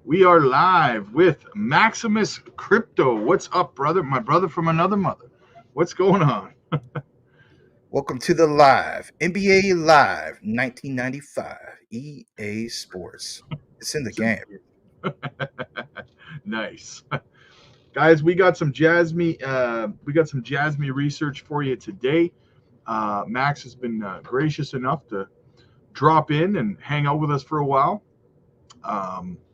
We are live with MaximusCrypto. What's up, brother? My brother from another mother. What's going on? Welcome to the live NBA Live 1995 EA Sports. It's in the It's in game. nice, guys. We got some Jasmy research for you today. Max has been gracious enough to drop in and hang out with us for a while.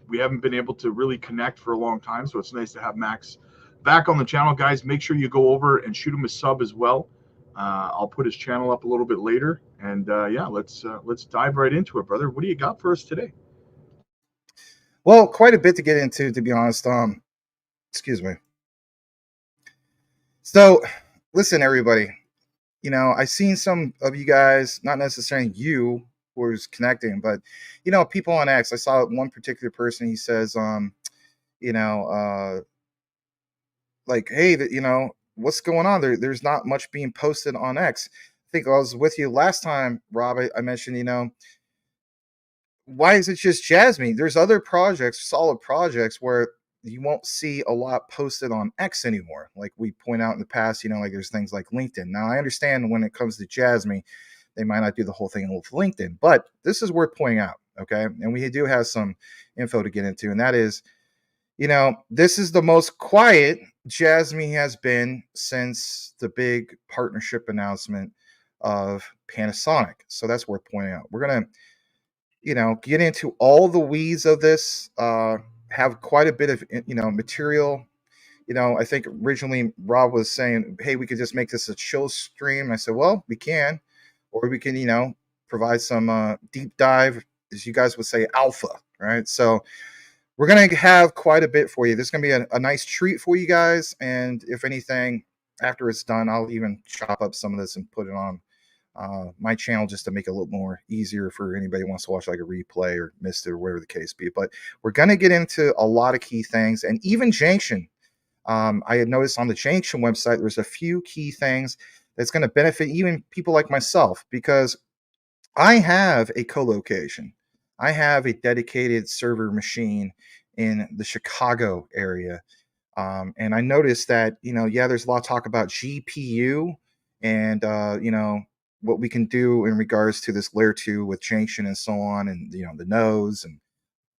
We haven't been able to really connect for a long time, so it's nice to have Max back on the channel, guys. Make sure you go over and shoot him a sub as well. I'll put his channel up a little bit later, and yeah, let's dive right into it, brother. What do you got for us today? Well, quite a bit to get into, to be honest. Excuse me. So, listen, everybody. I've seen some of you guys, not necessarily you who's connecting, but people on X. I saw one particular person. He says, you know, uh, like, hey, what's going on? There's not much being posted on X. I think I was with you last time, Rob. I mentioned, why is it just Jasmine? There's other projects, solid projects, where you won't see a lot posted on X anymore. Like we point out in the past, like there's things like LinkedIn. Now I understand when it comes to Jasmine, they might not do the whole thing with LinkedIn, but this is worth pointing out. Okay. And we do have some info to get into, and that is, this is the most quiet Jasmine has been since the big partnership announcement of Panasonic. So that's worth pointing out. We're going to get into all the weeds of this, have quite a bit of, material. I think originally Rob was saying, hey, we could just make this a chill stream. I said, well, we can, or we can, provide some deep dive, as you guys would say, alpha, right? So we're going to have quite a bit for you. This is going to be a nice treat for you guys. And if anything, after it's done, I'll even chop up some of this and put it on my channel just to make it a little more easier for anybody who wants to watch like a replay or missed it or whatever the case be. But we're going to get into a lot of key things, and even Junction. I had noticed on the Junction website there's a few key things that's going to benefit even people like myself, because I have a co-location. I have a dedicated server machine in the Chicago area. And I noticed that, there's a lot of talk about GPU and, what we can do in regards to this layer 2 with Junction and so on, and the nodes, and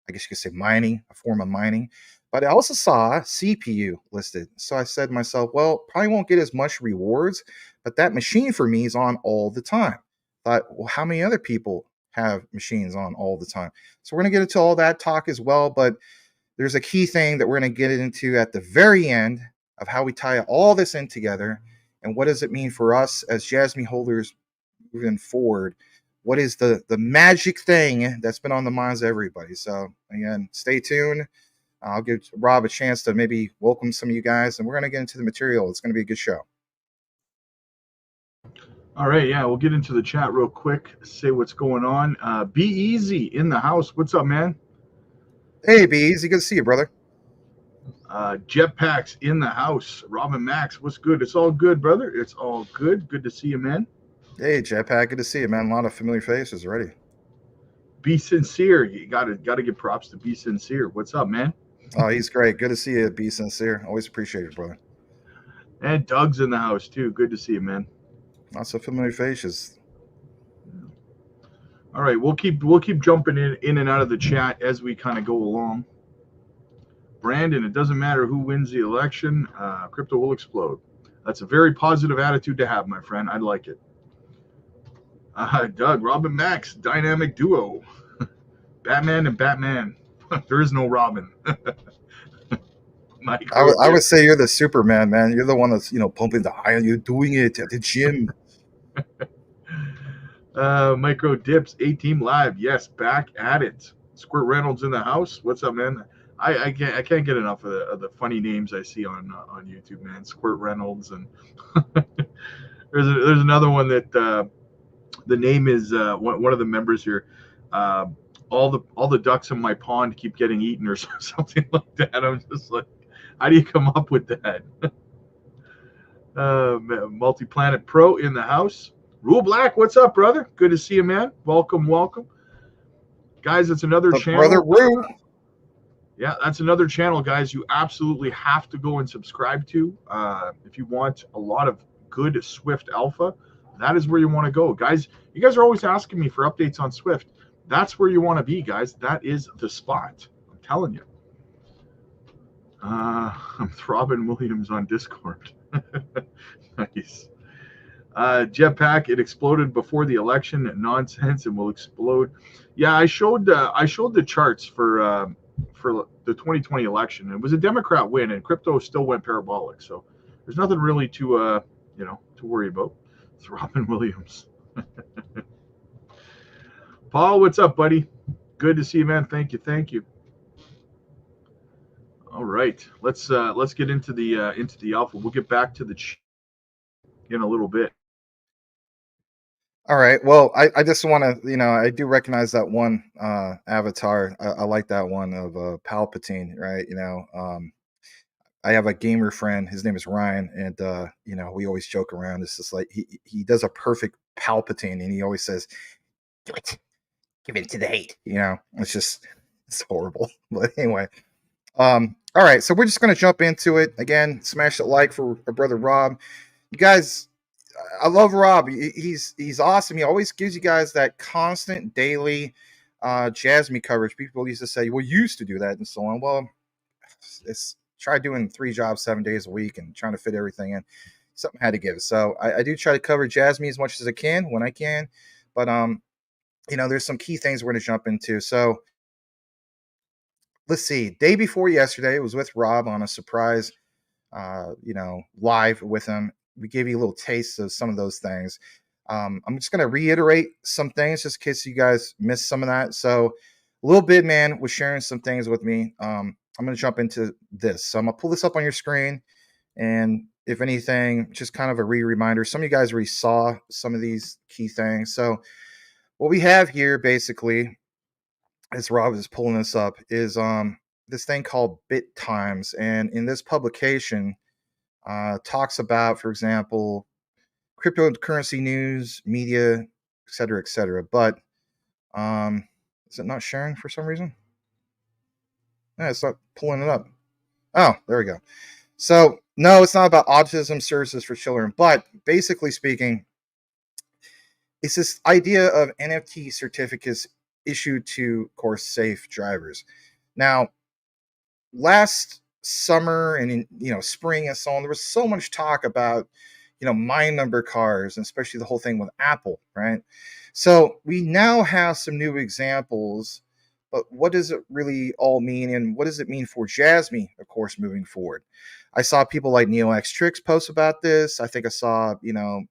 I guess you could say mining, a form of mining. But I also saw CPU listed, so I said to myself, well, probably won't get as much rewards, but that machine for me is on all the time. Thought, well, how many other people have machines on all the time? So we're going to get into all that talk as well, but there's a key thing that we're going to get into at the very end of how we tie all this in together, and what does it mean for us as Jasmy holders moving forward. What is the magic thing that's been on the minds of everybody? So again, stay tuned. I'll give Rob a chance to maybe welcome some of you guys, and we're going to get into the material. It's going to be a good show. All right, yeah, we'll get into the chat real quick. Say what's going on. Be Easy in the house. What's up, man? Hey, Be Easy. Good to see you, brother. Jetpacks in the house. Robin Max, what's good? It's all good, brother. It's all good. Good to see you, man. Hey, Jetpack. Good to see you, man. A lot of familiar faces already. Be Sincere. You gotta give props to Be Sincere. What's up, man? Oh, he's great. Good to see you, Be Sincere. Always appreciate it, brother. And Doug's in the house too. Good to see you, man. Lots of familiar faces. All right, we'll keep jumping in and out of the chat as we kind of go along. Brandon, it doesn't matter who wins the election, crypto will explode. That's a very positive attitude to have, my friend. I like it. Doug, Robin Max, dynamic duo. Batman and Batman. There is no Robin. I would say you're the Superman, man. You're the one that's pumping the iron. You're doing it at the gym. Micro Dips, A-Team Live. Yes, back at it. Squirt Reynolds in the house. What's up, man? I can't get enough of the funny names I see on YouTube, man. Squirt Reynolds, and there's another one that the name is one of the members here. All the ducks in my pond keep getting eaten, or something like that. I'm just like, how do you come up with that? Multi-Planet Pro in the house. Rule Black, what's up, brother? Good to see you, man. Welcome. Guys, it's another channel. Brother Rue. Yeah, that's another channel, guys. You absolutely have to go and subscribe to if you want a lot of good Swift alpha. That is where you want to go, guys. You guys are always asking me for updates on Swift. That's where you want to be, guys. That is the spot. I'm telling you. I'm Robin Williams on Discord. Nice. Jetpack, it exploded before the election. Nonsense, and will explode. Yeah, I showed the charts for the 2020 election. It was a Democrat win, and crypto still went parabolic. So there's nothing really to to worry about. It's Robin Williams. Paul, what's up, buddy? Good to see you, man. Thank you. All right, let's get into the alpha. We'll get back to the in a little bit. All right. Well, I just want to, I do recognize that one avatar. I like that one of Palpatine, right? I have a gamer friend. His name is Ryan, and we always joke around. It's just like he does a perfect Palpatine, and he always says, "Do it, give it to the hate." It's horrible. But anyway, all right. So we're just gonna jump into it again. Smash that like for our brother Rob. You guys, I love Rob. He's awesome. He always gives you guys that constant daily JASMY coverage. People used to say, "Well, you used to do that," and so on. Well, it's try doing 3 jobs 7 days a week and trying to fit everything in. Something had to give. So I do try to cover JASMY as much as I can when I can. But there's some key things we're going to jump into. So let's see. Day before yesterday, it was with Rob on a surprise, live with him. We gave you a little taste of some of those things. I'm just going to reiterate some things just in case you guys missed some of that. So Lil Bidman was sharing some things with me. I'm going to jump into this. So I'm going to pull this up on your screen. And if anything, just kind of a reminder. Some of you guys already saw some of these key things. So what we have here basically, as Rob is pulling this up, is this thing called Bit Times. And in this publication, talks about, for example, cryptocurrency news, media, et cetera, et cetera. But is it not sharing for some reason? Yeah, it's not pulling it up. Oh, there we go. So no, it's not about autism services for children, but basically speaking, it's this idea of NFT certificates issued to, of course, safe drivers. Now, last summer and in spring and so on, there was so much talk about mind number cars, and especially the whole thing with Apple, right? So we now have some new examples, but what does it really all mean, and what does it mean for JASMY, of course, moving forward? I saw people like NeoXTrix post about this. I think I saw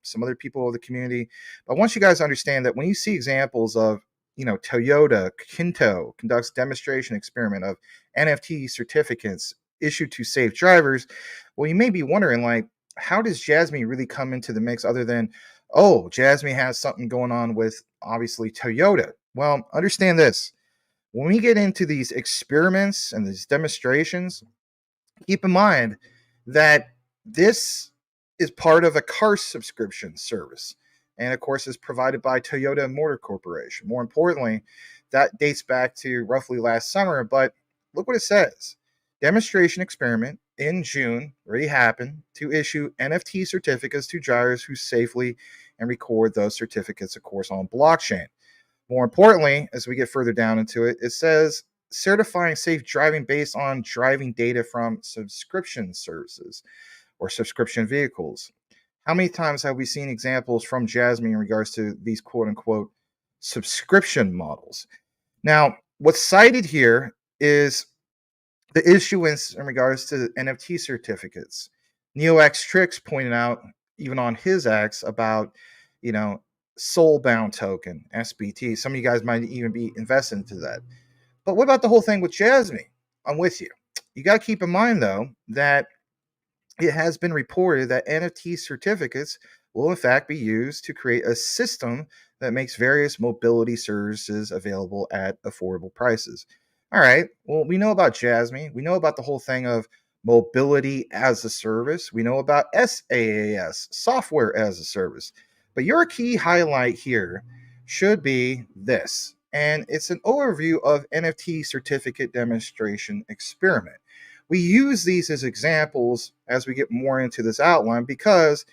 some other people of the community. But I want you guys to understand that when you see examples of Toyota Kinto conducts demonstration experiment of NFT certificates issued to safe drivers, well, you may be wondering, like, how does JASMY really come into the mix other than, oh, JASMY has something going on with, obviously, Toyota? Well, understand this. When we get into these experiments and these demonstrations, keep in mind that this is part of a car subscription service. And of course, is provided by Toyota Motor Corporation. More importantly, that dates back to roughly last summer. But look what it says. Demonstration experiment in June already happened to issue NFT certificates to drivers who safely and record those certificates, of course, on blockchain. More importantly, as we get further down into it, it says certifying safe driving based on driving data from subscription services or subscription vehicles. How many times have we seen examples from JASMY in regards to these quote-unquote subscription models? Now, what's cited here is the issuance in regards to NFT certificates. NeoXTrix pointed out, even on his X, about, Soulbound token, SBT. Some of you guys might even be invested into that. But what about the whole thing with JASMY? I'm with you. You got to keep in mind, though, that it has been reported that NFT certificates will in fact be used to create a system that makes various mobility services available at affordable prices. All right, well, we know about JASMY. We know about the whole thing of mobility as a service. We know about SaaS, software as a service. But your key highlight here should be this. and it's an overview of NFT certificate demonstration experiment. We use these as examples as we get more into this outline, because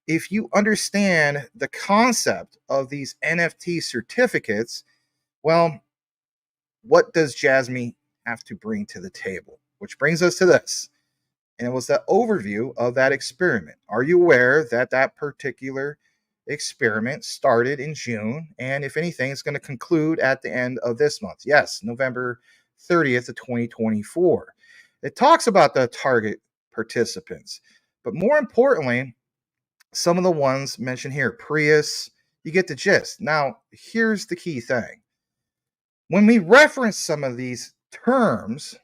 if you understand the concept of these NFT certificates, well, what does JASMY have to bring to the table? Which brings us to this. And it was the overview of that experiment. Are you aware that that particular experiment started in June? And if anything, it's going to conclude at the end of this month. Yes, November 30th of 2024. It talks about the target participants. But more importantly, some of the ones mentioned here, Prius, you get the gist. Now, here's the key thing. When we reference some of these terms,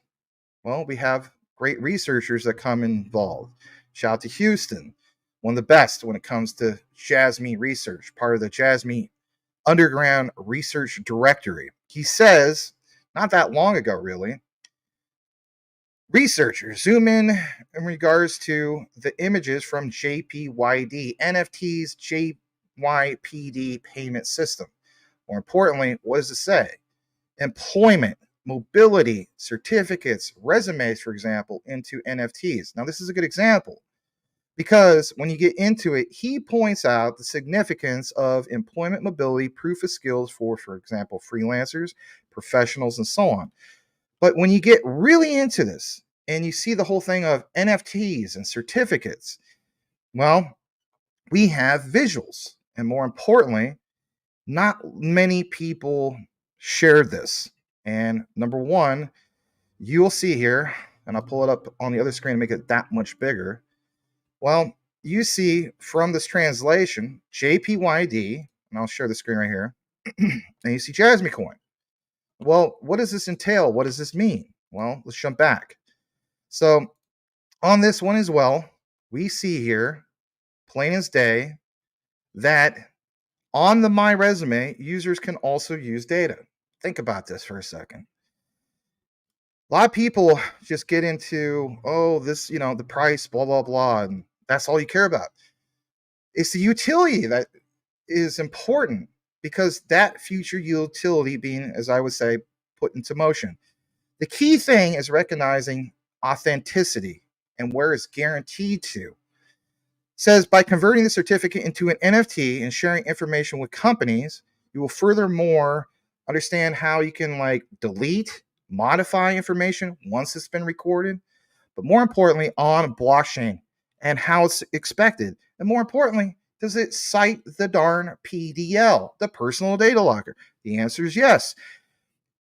well, we have great researchers that come involved. Shout out to Houston, one of the best when it comes to JASMY research, part of the JASMY Underground Research Directory. He says, not that long ago, really, researchers zoom in regards to the images from JPYD, NFT's JYPD payment system. More importantly, what does it say? Employment, mobility, certificates, resumes, for example, into NFTs. Now, this is a good example because when you get into it, he points out the significance of employment mobility, proof of skills for example, freelancers, professionals, and so on. But when you get really into this and you see the whole thing of NFTs and certificates, well, we have visuals. And more importantly, not many people shared this. And number one, you'll see here, and I'll pull it up on the other screen to make it that much bigger. Well, you see from this translation, JPYD, and I'll share the screen right here, and you see JASMY coin. Well, what does this entail? What does this mean? Well, let's jump back. So on this one as well, we see here, plain as day, that on the My Resume, users can also use data. Think about this for a second. A lot of people just get into, oh, this, the price, blah, blah, blah, and that's all you care about. It's the utility that is important, because that future utility being, as I would say, put into motion. The key thing is recognizing authenticity and where it's guaranteed to. Says by converting the certificate into an NFT and sharing information with companies, you will furthermore understand how you can delete, modify information once it's been recorded, but more importantly on blockchain and how it's expected. And more importantly, does it cite the darn PDL, the personal data locker? The answer is yes.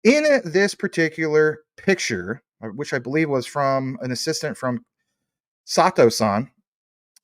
In this particular picture, which I believe was from an assistant from Sato-san,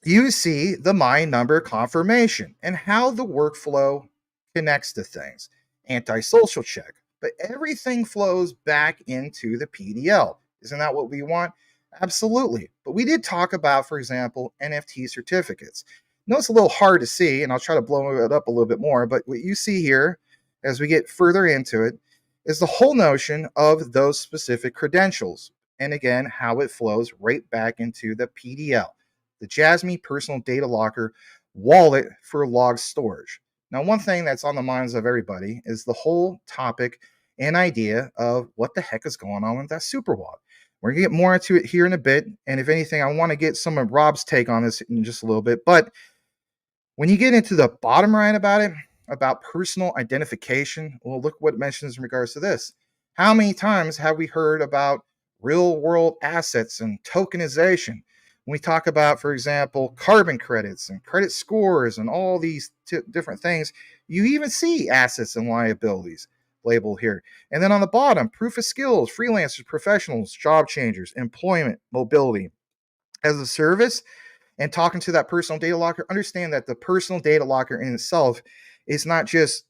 you see the My Number confirmation and how the workflow connects to things. Anti-social check, but everything flows back into the PDL. Isn't that what we want? Absolutely. But we did talk about, for example, NFT certificates. I know it's a little hard to see, and I'll try to blow it up a little bit more, but what you see here, as we get further into it, is the whole notion of those specific credentials. And again, how it flows right back into the PDL, the JASMY Personal Data Locker wallet for log storage. Now, one thing that's on the minds of everybody is the whole topic and idea of what the heck is going on with that super wallet. We're going to get more into it here in a bit. And if anything, I want to get some of Rob's take on this in just a little bit. But when you get into the bottom right about it, about personal identification, well, look what it mentions in regards to this. How many times have we heard about real world assets and tokenization? When we talk about, for example, carbon credits and credit scores and all these different things, you even see assets and liabilities labeled here. And then on the bottom, proof of skills, freelancers, professionals, job changers, employment, mobility. As a service, and talking to that personal data locker, understand that the personal data locker in itself is not just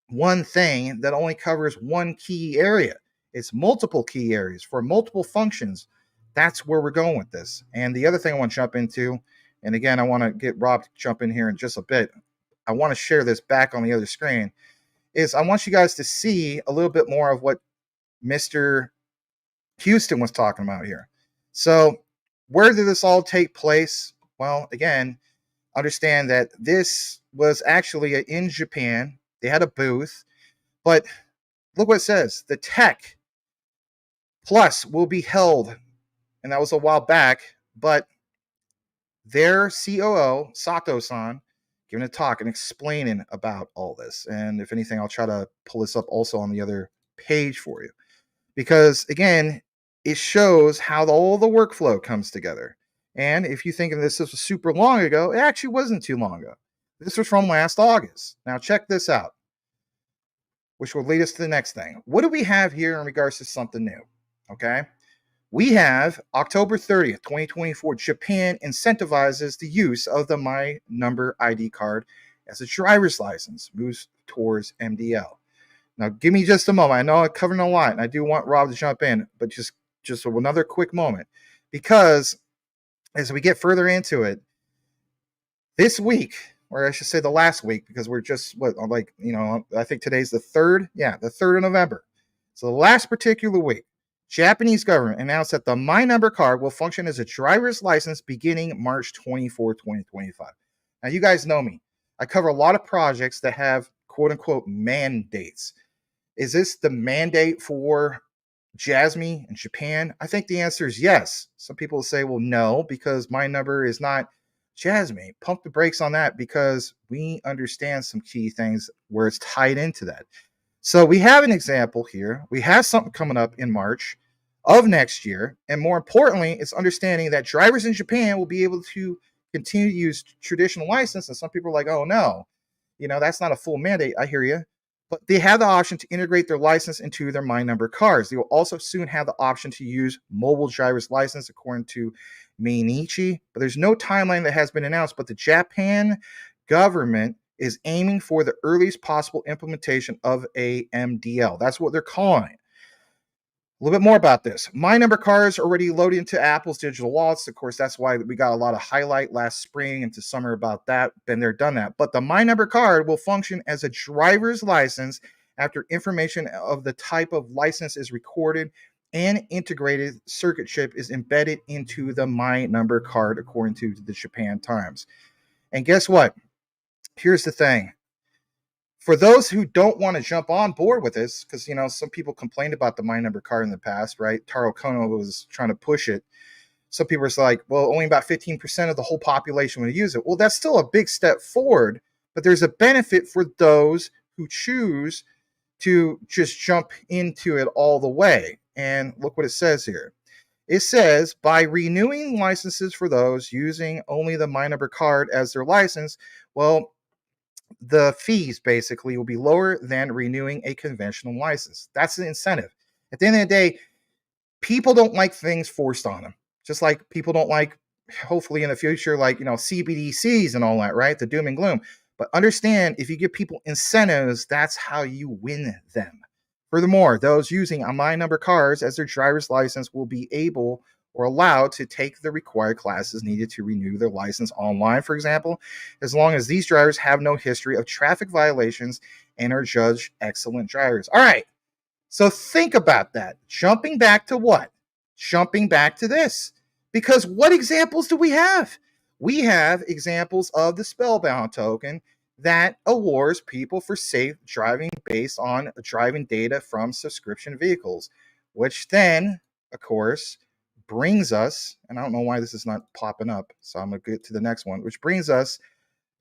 one thing that only covers one key area. It's multiple key areas for multiple functions. That's where we're going with this. And the other thing I want to jump into, and again, I want to get Rob to jump in here in just a bit. I want to share this back on the other screen, is I want you guys to see a little bit more of what Mr. Houston was talking about here. So where did this all take place? Well, again, understand that this was actually in Japan. They had a booth, but Look what it says. The Tech Plus will be held, and that was a while back, but their COO, Sato-san, giving a talk and explaining about all this. And if anything, I'll try to pull this up also on the other page for you. Because, again, it shows how all the workflow comes together. And if you think of this as super long ago, it actually wasn't too long ago. This was from last August. Now, check this out, which will lead us to the next thing. What do we have here in regards to something new? Okay. We have October 30th, 2024, Japan incentivizes the use of the My Number ID card as a driver's license, moves towards MDL. Now, give me just a moment. I know I'm covering a lot, and I do want Rob to jump in, but just another quick moment. Because as we get further into it, this week, or I should say the last week, because we're just, I think today's the 3rd? Yeah, the 3rd of November. So the last particular week, Japanese government announced that the My Number card will function as a driver's license beginning March 24, 2025. Now, you guys know me. I cover a lot of projects that have quote-unquote mandates. Is this the mandate for JASMY in Japan? I think the answer is yes. Some people will say, well, no, because My Number is not JASMY. Pump the brakes on that because we understand some key things where it's tied into that. So we have an example here. We have something coming up in March of next year. And more importantly, it's understanding that drivers in Japan will be able to continue to use traditional license. And some people are like, oh, no, that's not a full mandate. I hear you. But they have the option to integrate their license into their My Number cards. They will also soon have the option to use mobile driver's license, according to Mainichi. But there's no timeline that has been announced. But the Japan government is aiming for the earliest possible implementation of a MDL. That's what they're calling it. A little bit more about this. My Number cards are already loaded into Apple's digital wallets. Of course, that's why we got a lot of highlight last spring into summer about that. Been there, done that. But the My Number card will function as a driver's license after information of the type of license is recorded and integrated circuit chip is embedded into the My Number card, according to the Japan Times. And guess what? Here's the thing. For those who don't want to jump on board with this, because, some people complained about the My Number card in the past, right? Taro Kono was trying to push it. Some people are like, well, only about 15% of the whole population would use it. Well, that's still a big step forward, but there's a benefit for those who choose to just jump into it all the way. And look what it says here. It says, by renewing licenses for those using only the My Number card as their license, well, the fees basically will be lower than renewing a conventional license. That's the incentive. At the end of the day, people don't like things forced on them. Just like people don't like, hopefully in the future, CBDCs and all that, right? The doom and gloom. But understand, if you give people incentives, that's how you win them. Furthermore, those using My Number cards as their driver's license will be able or allowed to take the required classes needed to renew their license online, for example, as long as these drivers have no history of traffic violations and are judged excellent drivers. All right, so think about that. Jumping back to what? Jumping back to this. Because what examples do we have? We have examples of the Spellbound token that awards people for safe driving based on driving data from subscription vehicles, which then, of course, brings us, and I don't know why this is not popping up, so I'm going to get to the next one, which brings us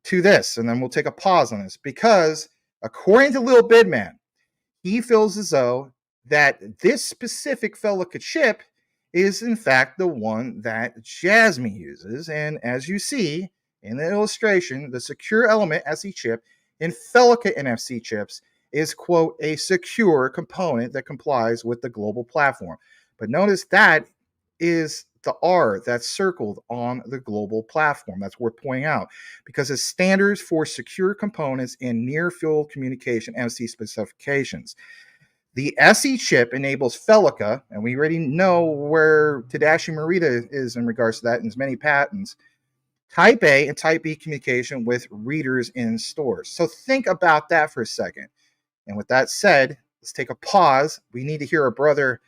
to this, and then we'll take a pause on this, because according to Lil Bidman, he feels as though that this specific Felica chip is in fact the one that JASMY uses, and as you see in the illustration, the secure element SE chip in Felica NFC chips is, quote, a secure component that complies with the global platform. But notice that is the R that's circled on the global platform. That's worth pointing out because it's standards for secure components in near field communication NFC specifications. The SE chip enables Felica, and we already know where Tadashi Morita is in regards to that in his many patents, Type A and Type B communication with readers in stores. So think about that for a second. And with that said, let's take a pause. We need to hear our brother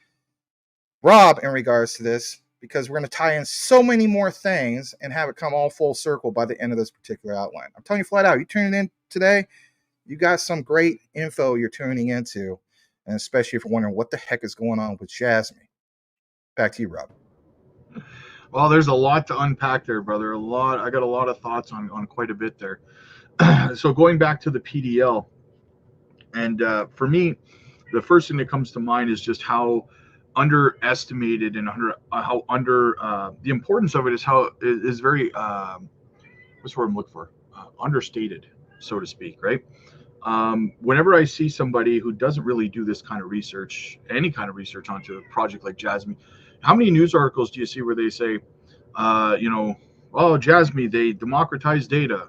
Rob in regards to this, because we're going to tie in so many more things and have it come all full circle by the end of this particular outline. I'm telling you flat out, you tuning in today, you got some great info you're tuning into. and especially if you're wondering what the heck is going on with Jasmy. Back to you, Rob. Well, there's a lot to unpack there, brother. I got a lot of thoughts on quite a bit there. So going back to the PDL, and for me, the first thing that comes to mind is just how underestimated and how under the importance of it is, how it is very what's the word I'm looking for, understated, so to speak, right? Whenever I see somebody who doesn't really do this kind of research, any kind of research onto a project like Jasmy, how many news articles do you see where they say, oh, Jasmy, they democratize data,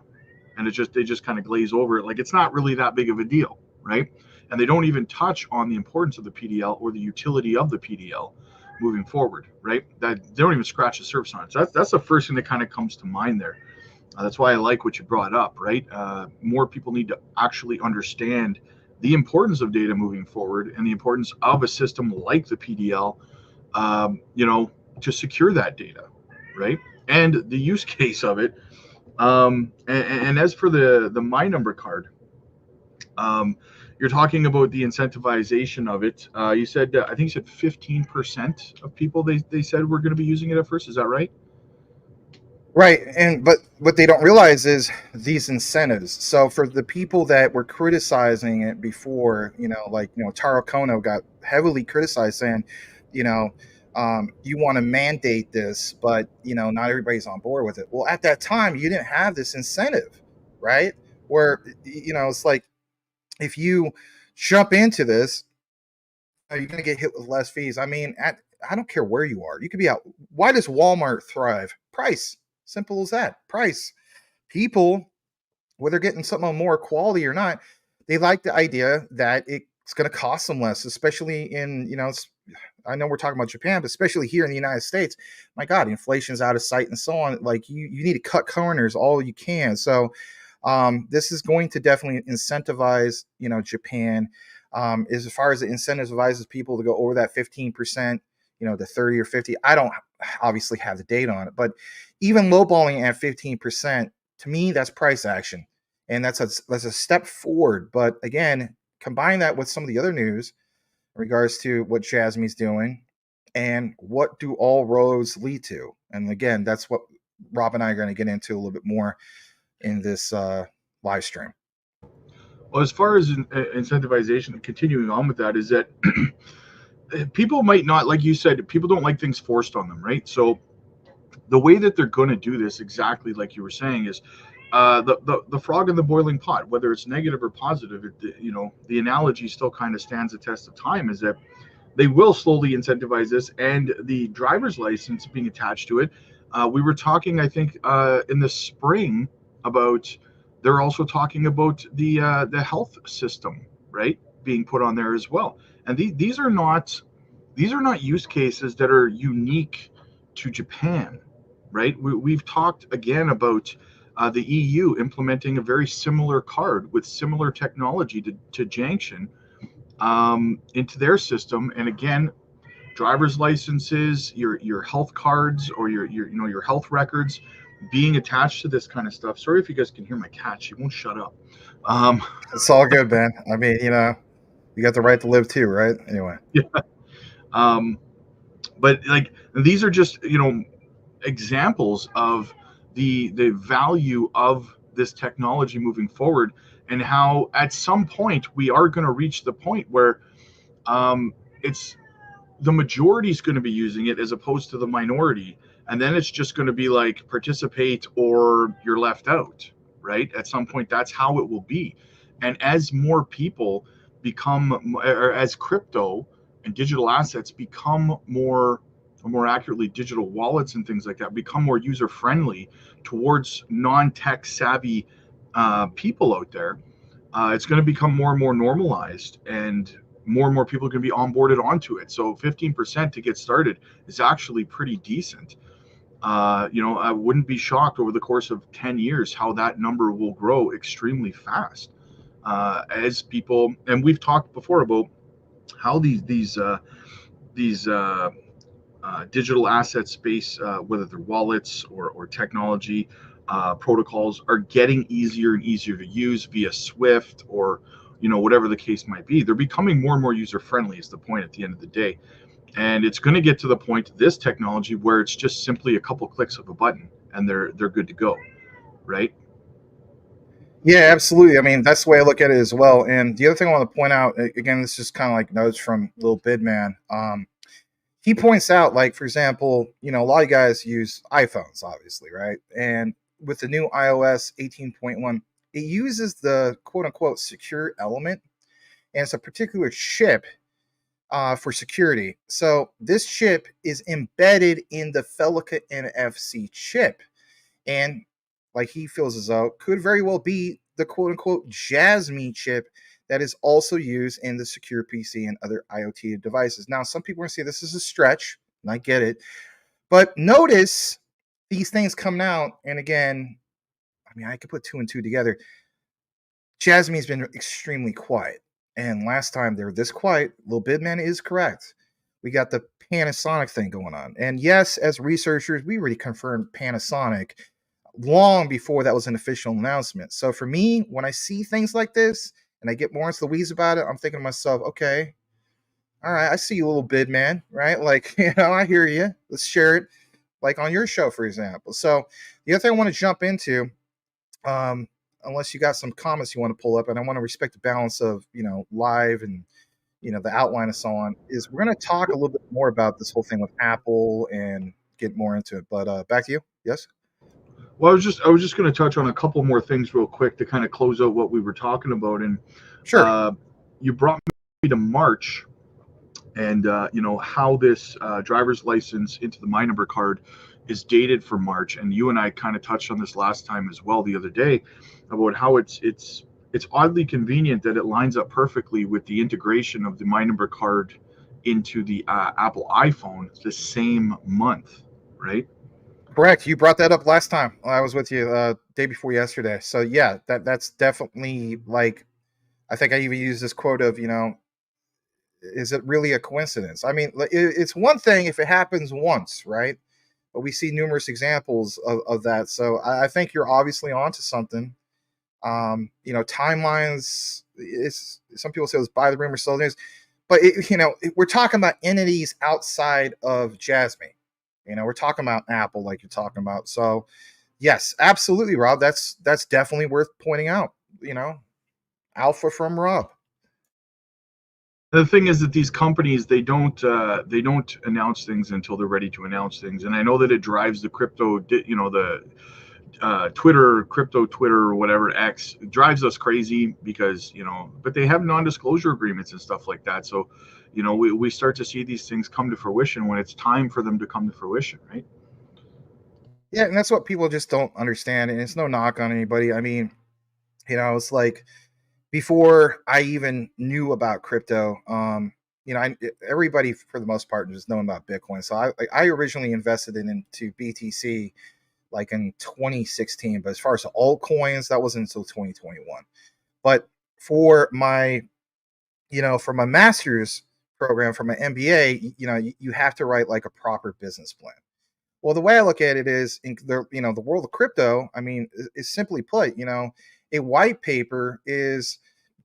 and they just kind of glaze over it like it's not really that big of a deal, right? And they don't even touch on the importance of the PDL or the utility of the PDL moving forward, right? That they don't even scratch the surface on it. So that's the first thing that kind of comes to mind there. That's why I like what you brought up, right? More people need to actually understand the importance of data moving forward and the importance of a system like the PDL, to secure that data, right? And the use case of it. And as for the My Number card, you're talking about the incentivization of it. You said, I think you said 15% of people they said were going to be using it at first. Is that right? Right, and but what they don't realize is these incentives. So for the people that were criticizing it before, Taro Kono got heavily criticized, saying, you want to mandate this, but not everybody's on board with it. Well, at that time, you didn't have this incentive, right? Where it's like if you jump into this, you're going to get hit with less fees. I mean, I don't care where you are. You could be out. Why does Walmart thrive? Price. Simple as that. Price. People, whether getting something more quality or not, they like the idea that it's going to cost them less, especially in, I know we're talking about Japan, but especially here in the United States. My God, inflation's out of sight and so on. Like you need to cut corners all you can. So this is going to definitely incentivize, Japan. As far as it incentivizes people to go over that 15%, to 30 or 50. I don't obviously have the data on it, but even lowballing at 15%, to me, that's price action. And that's a step forward. But again, combine that with some of the other news in regards to what Jasmy's doing and what do all roads lead to. And again, that's what Rob and I are going to get into a little bit more in this live stream. Well, as far as incentivization, continuing on with that, is that people might not, like you said, people don't like things forced on them, right? So the way that they're going to do this, exactly like you were saying, is the frog in the boiling pot, whether it's negative or positive. The analogy still kind of stands the test of time, is that they will slowly incentivize this, and the driver's license being attached to it. We were talking, I think, in the spring about, they're also talking about the health system, right, being put on there as well. And these are not use cases that are unique to Japan, right? We've talked again about the EU implementing a very similar card with similar technology to Junction into their system. And again, driver's licenses, your health cards, or your health records being attached to this kind of stuff. Sorry if you guys can hear my cat; she won't shut up. It's all good, man. I mean, you got the right to live too, right? Anyway. Yeah. But like, these are just examples of the value of this technology moving forward, and how at some point we are going to reach the point where it's the majority is going to be using it as opposed to the minority, and then it's just going to be like participate or you're left out, right? At some point, that's how it will be. And as more people become, or as crypto and digital assets become more, or more accurately, digital wallets and things like that become more user friendly towards non-tech savvy people out there, it's going to become more and more normalized, and more people are going to be onboarded onto it. So 15% to get started is actually pretty decent. I wouldn't be shocked over the course of 10 years how that number will grow extremely fast, as people, and we've talked before about how these digital asset space, whether they're wallets or technology protocols, are getting easier and easier to use via Swift, or whatever the case might be. They're becoming more and more user friendly is the point at the end of the day. And it's going to get to the point, this technology, where it's just simply a couple clicks of a button and they're good to go, right? Yeah, absolutely. I mean, that's the way I look at it as well. And the other thing I want to point out, again, this is kind of like notes from Lil Bidman. He points out, like, for example, a lot of guys use iPhones, obviously, right? And with the new iOS 18.1, it uses the quote unquote secure element, and it's a particular chip for security. So this chip is embedded in the Felica NFC chip. And like he feels as though could very well be the quote unquote JASMY chip that is also used in the secure PC and other IoT devices. Now, some people are going to say this is a stretch, and I get it. But notice these things coming out, and again, I mean, I could put two and two together. JASMY's been extremely quiet. And last time they were this quiet, Lil Bidman is correct. We got the Panasonic thing going on. And yes, as researchers, we already confirmed Panasonic long before that was an official announcement. So for me, when I see things like this and I get more into the weeds about it, I'm thinking to myself, okay, all right, I see you, Little Bidman, right? Like, I hear you. Let's share it, like on your show, for example. So the other thing I want to jump into, unless you got some comments you want to pull up, and I want to respect the balance of, live and, the outline and so on, is we're going to talk a little bit more about this whole thing with Apple and get more into it. But back to you. Yes? Well, I was just going to touch on a couple more things real quick to kind of close out what we were talking about. And sure, you brought me to March, and how this driver's license into the My Number card is dated for March. And you and I kind of touched on this last time as well the other day about how it's oddly convenient that it lines up perfectly with the integration of the My Number card into the Apple iPhone the same month, right? correct. You brought that up last time I was with you, day before yesterday. So yeah, that's definitely, like, I think I even used this quote of, is it really a coincidence? I mean, it's one thing if it happens once, right? But we see numerous examples of that. So I think you're obviously onto something. Timelines is, some people say it's buy the rumor, sell the news, but we're talking about entities outside of JASMY. We're talking about Apple, like you're talking about. So yes, absolutely, Rob. That's definitely worth pointing out. Alpha from Rob. The thing is that these companies, they don't announce things until they're ready to announce things. And I know that it drives the crypto, the crypto Twitter or whatever, X, drives us crazy because, but they have non-disclosure agreements and stuff like that. So, we start to see these things come to fruition when it's time for them to come to fruition, right? Yeah, and that's what people just don't understand. And it's no knock on anybody. I mean, it's like, before I even knew about crypto, everybody for the most part just knowing about Bitcoin. So I originally invested into BTC like in 2016, but as far as altcoins, that wasn't until 2021. But for my, for my master's program, for my MBA, you have to write like a proper business plan. Well, the way I look at it is, in the world of crypto, I mean, is simply put, a white paper is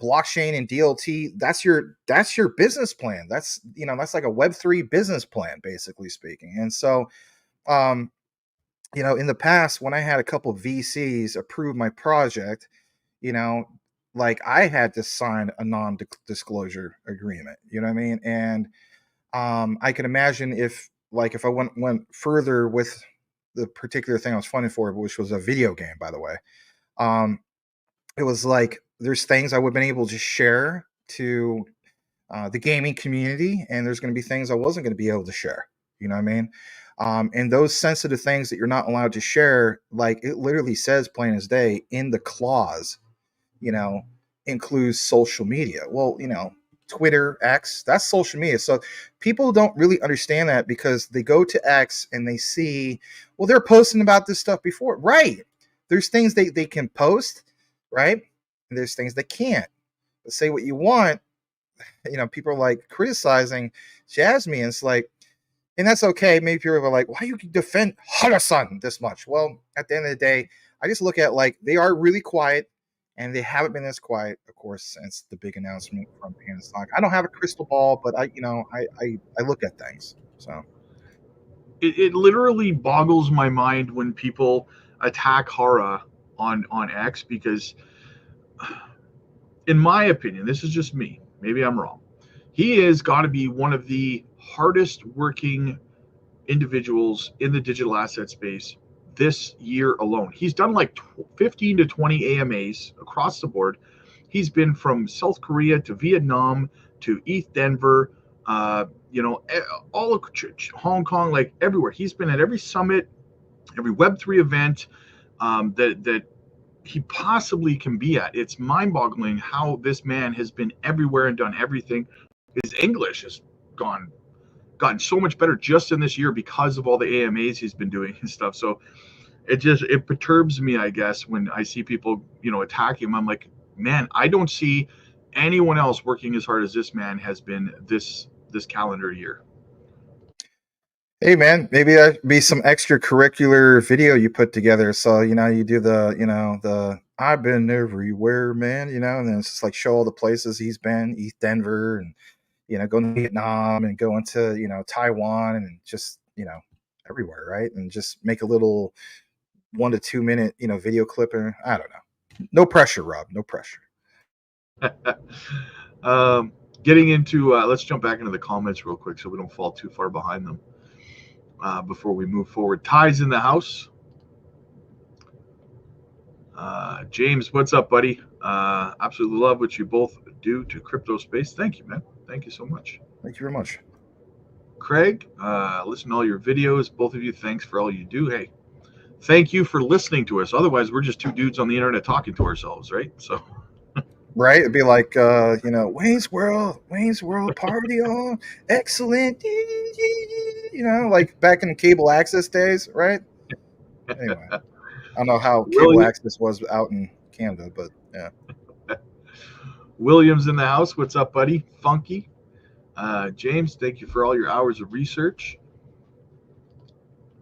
blockchain and DLT. That's your business plan. That's like a Web3 business plan, basically speaking. And so, in the past, when I had a couple of VCs approve my project, like I had to sign a non-disclosure agreement. You know what I mean? And I can imagine if I went further with the particular thing I was funding for, which was a video game, by the way. It was like there's things I would have been able to share to the gaming community, and there's going to be things I wasn't going to be able to share. You know what I mean? And those sensitive things that you're not allowed to share, like it literally says plain as day in the clause, includes social media. Well, Twitter, X, that's social media. So people don't really understand that because they go to X and they see, well, they're posting about this stuff before. Right. There's things they can post, right? And there's things they can't. But say what you want. People are like criticizing JASMY, and it's like, and that's okay. Maybe people are like, why you defend Harasan this much? Well, at the end of the day, I just look at like they are really quiet. and they haven't been this quiet, of course, since the big announcement from Panasonic. I don't have a crystal ball, but I look at things. So it literally boggles my mind when people attack Hara on X, because in my opinion, this is just me, maybe I'm wrong, he has got to be one of the hardest working individuals in the digital asset space this year alone. He's done like 15 to 20 AMAs across the board. He's been from South Korea to Vietnam to ETH Denver, all of Hong Kong, like everywhere. He's been at every summit, every Web3 event that he possibly can be at. It's mind-boggling how this man has been everywhere and done everything. His English has gotten so much better just in this year because of all the AMAs he's been doing and stuff. So it perturbs me, I guess, when I see people, attack him. I'm like, man, I don't see anyone else working as hard as this man has been this calendar year. Hey man, maybe that'd be some extracurricular video you put together. So, you do the I've been everywhere, man, and then it's just like show all the places he's been, ETH Denver, and going to Vietnam and going to, Taiwan, and just, everywhere, right? And just make a little 1 to 2 minute, video clip. And I don't know. No pressure, Rob. No pressure. Getting into, let's jump back into the comments real quick so we don't fall too far behind them before we move forward. Ty's in the house. James, what's up, buddy? Absolutely love what you both do to crypto space. Thank you, man. Thank you so much. Thank you very much. Craig, listen to all your videos. Both of you, thanks for all you do. Hey, thank you for listening to us. Otherwise, we're just two dudes on the internet talking to ourselves, right? So, right? It'd be like, Wayne's World party on, excellent. Like back in the cable access days, right? Anyway, I don't know how cable access was out in Canada, but yeah. William's in the house. What's up, buddy? Funky. James, thank you for all your hours of research.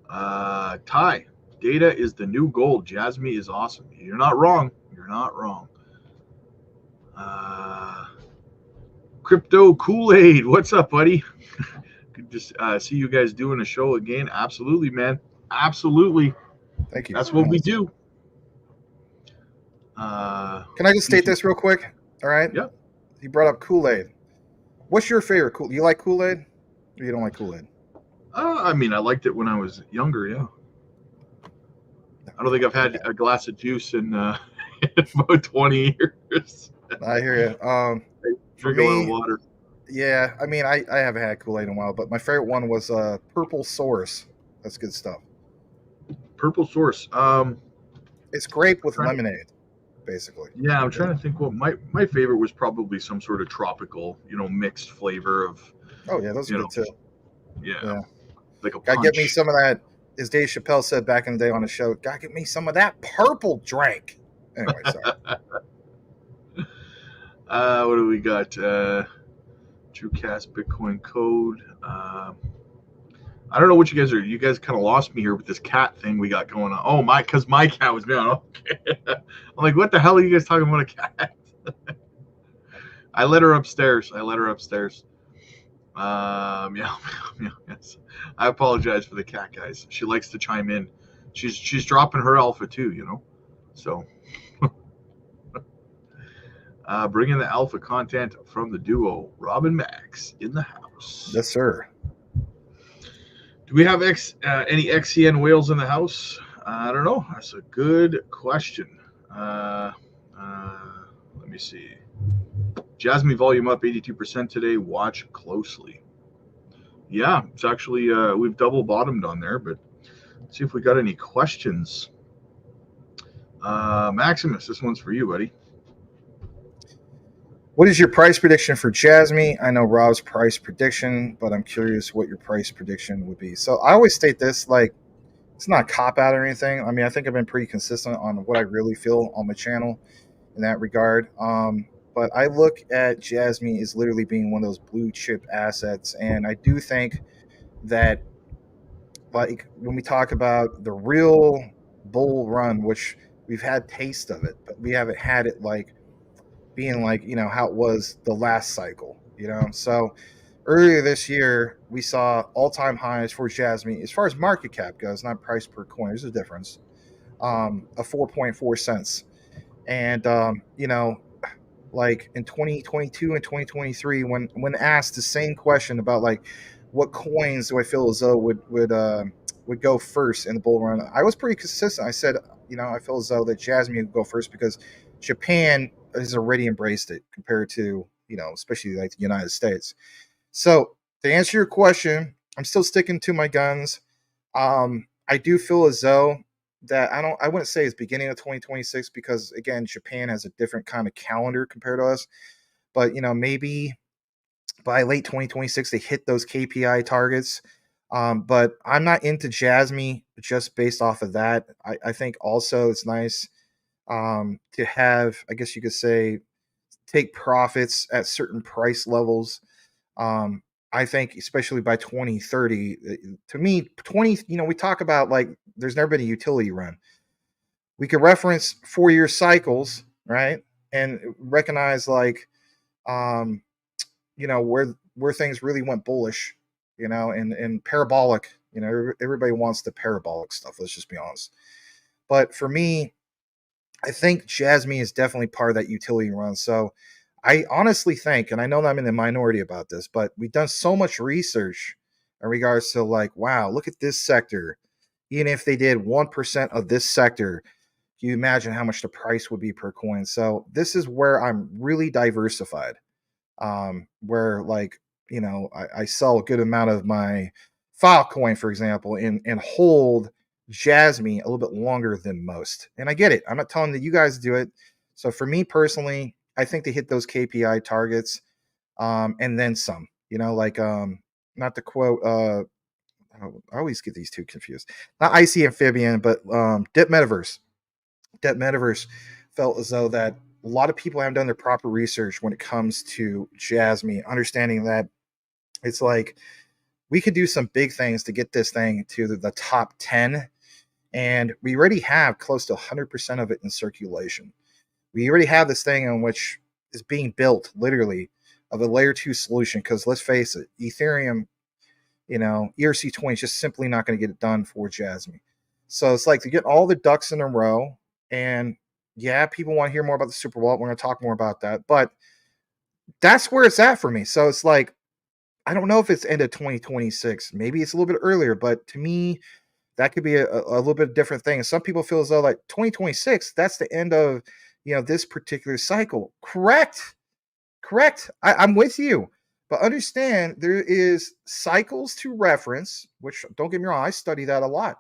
Ty, data is the new gold. JASMY is awesome. You're not wrong. You're not wrong. Crypto Kool-Aid, what's up, buddy? Good to see you guys doing a show again. Absolutely, man. Absolutely. Thank you. That's what we do. Can I just state this real quick? All right. Yeah. You brought up Kool-Aid. What's your favorite Kool-Aid? You like Kool-Aid, or you don't like Kool-Aid? I mean, I liked it when I was younger. Yeah. I don't think I've had a glass of juice in about 20 years. I hear you. For me, a lot of water. Yeah, I mean, I haven't had Kool-Aid in a while, but my favorite one was Purple Source. That's good stuff. Purple Source. It's grape with lemonade, basically. Yeah, I'm trying to think. What my favorite was probably some sort of tropical, mixed flavor of. Oh yeah, those are good too. Yeah. Like a punch. Gotta get me some of that. As Dave Chappelle said back in the day on the show, gotta get me some of that purple drink. Anyway, sorry. What do we got? TrueCast Bitcoin code. I don't know what you guys are. You guys kind of lost me here with this cat thing we got going on. Oh because my cat was down. Okay. I'm like, what the hell are you guys talking about a cat? I let her upstairs. Yes. I apologize for the cat, guys. She likes to chime in. She's dropping her alpha too, So bringing the alpha content from the duo, Rob and Max in the house. Yes, sir. Do we have any XCN whales in the house? I don't know. That's a good question. Let me see. JASMY volume up 82% today. Watch closely. Yeah, it's actually, we've double bottomed on there, but let's see if we got any questions. Maximus, this one's for you, buddy. What is your price prediction for JASMY? I know Rob's price prediction, but I'm curious what your price prediction would be. So I always state this, like, it's not a cop-out or anything. I mean, I think I've been pretty consistent on what I really feel on my channel in that regard. But I look at JASMY as literally being one of those blue chip assets. And I do think that, like, when we talk about the real bull run, which we've had taste of it, but we haven't had it like being like, how it was the last cycle, So earlier this year, we saw all-time highs for Jasmy as far as market cap goes, not price per coin. There's a difference. Of 4.4 cents. And like in 2022 and 2023, when asked the same question about like what coins do I feel as though would go first in the bull run, I was pretty consistent. I said, I feel as though that Jasmine would go first because Japan has already embraced it compared to, especially like the United States. So to answer your question, I'm still sticking to my guns. I do feel as though that I wouldn't say it's beginning of 2026 because again, Japan has a different kind of calendar compared to us. But maybe by late 2026 they hit those KPI targets. But I'm not into Jasmy just based off of that. I think also it's nice to have, I guess you could say, take profits at certain price levels. Um, I think especially by 2030, to me, 20, we talk about like there's never been a utility run. We could reference 4-year cycles, right? And recognize like, um, where things really went bullish, and parabolic, everybody wants the parabolic stuff. Let's just be honest. But for me, I think Jasmy is definitely part of that utility run. So I honestly think, and I know that I'm in the minority about this, but we've done so much research in regards to like, wow, look at this sector. Even if they did 1% of this sector, you imagine how much the price would be per coin. So this is where I'm really diversified. Where like, I sell a good amount of my Filecoin, for example, and hold Jasmy a little bit longer than most. And I get it. I'm not telling that you guys do it. So for me personally, I think they hit those KPI targets, and then some. Not to quote. I always get these two confused. Not IC Amphibian, but Dip Metaverse. Dip Metaverse felt as though that a lot of people haven't done their proper research when it comes to Jasmy, understanding that it's like we could do some big things to get this thing to the top 10, and we already have close to 100% of it in circulation. We already have this thing in which is being built literally of a layer 2 solution because let's face it, Ethereum, ERC20 is just simply not going to get it done for Jasmy. So it's like to get all the ducks in a row. And yeah, people want to hear more about the Super Vault. We're going to talk more about that. But that's where it's at for me. So it's like, I don't know if it's end of 2026. Maybe it's a little bit earlier. But to me, that could be a little bit different thing. And some people feel as though like 2026, that's the end of, this particular cycle. Correct. I'm with you. But understand there is cycles to reference, which don't get me wrong, I study that a lot.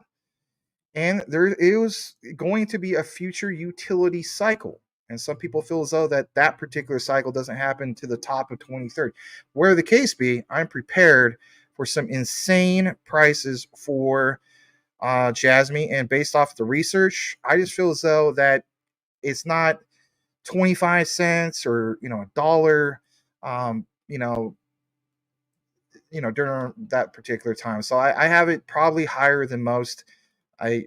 And there is going to be a future utility cycle. And some people feel as though that particular cycle doesn't happen to the top of 2030. Where the case be, I'm prepared for some insane prices for Jasmy. And based off the research, I just feel as though that it's not 25 cents or, a dollar, during that particular time. So I have it probably higher than most. I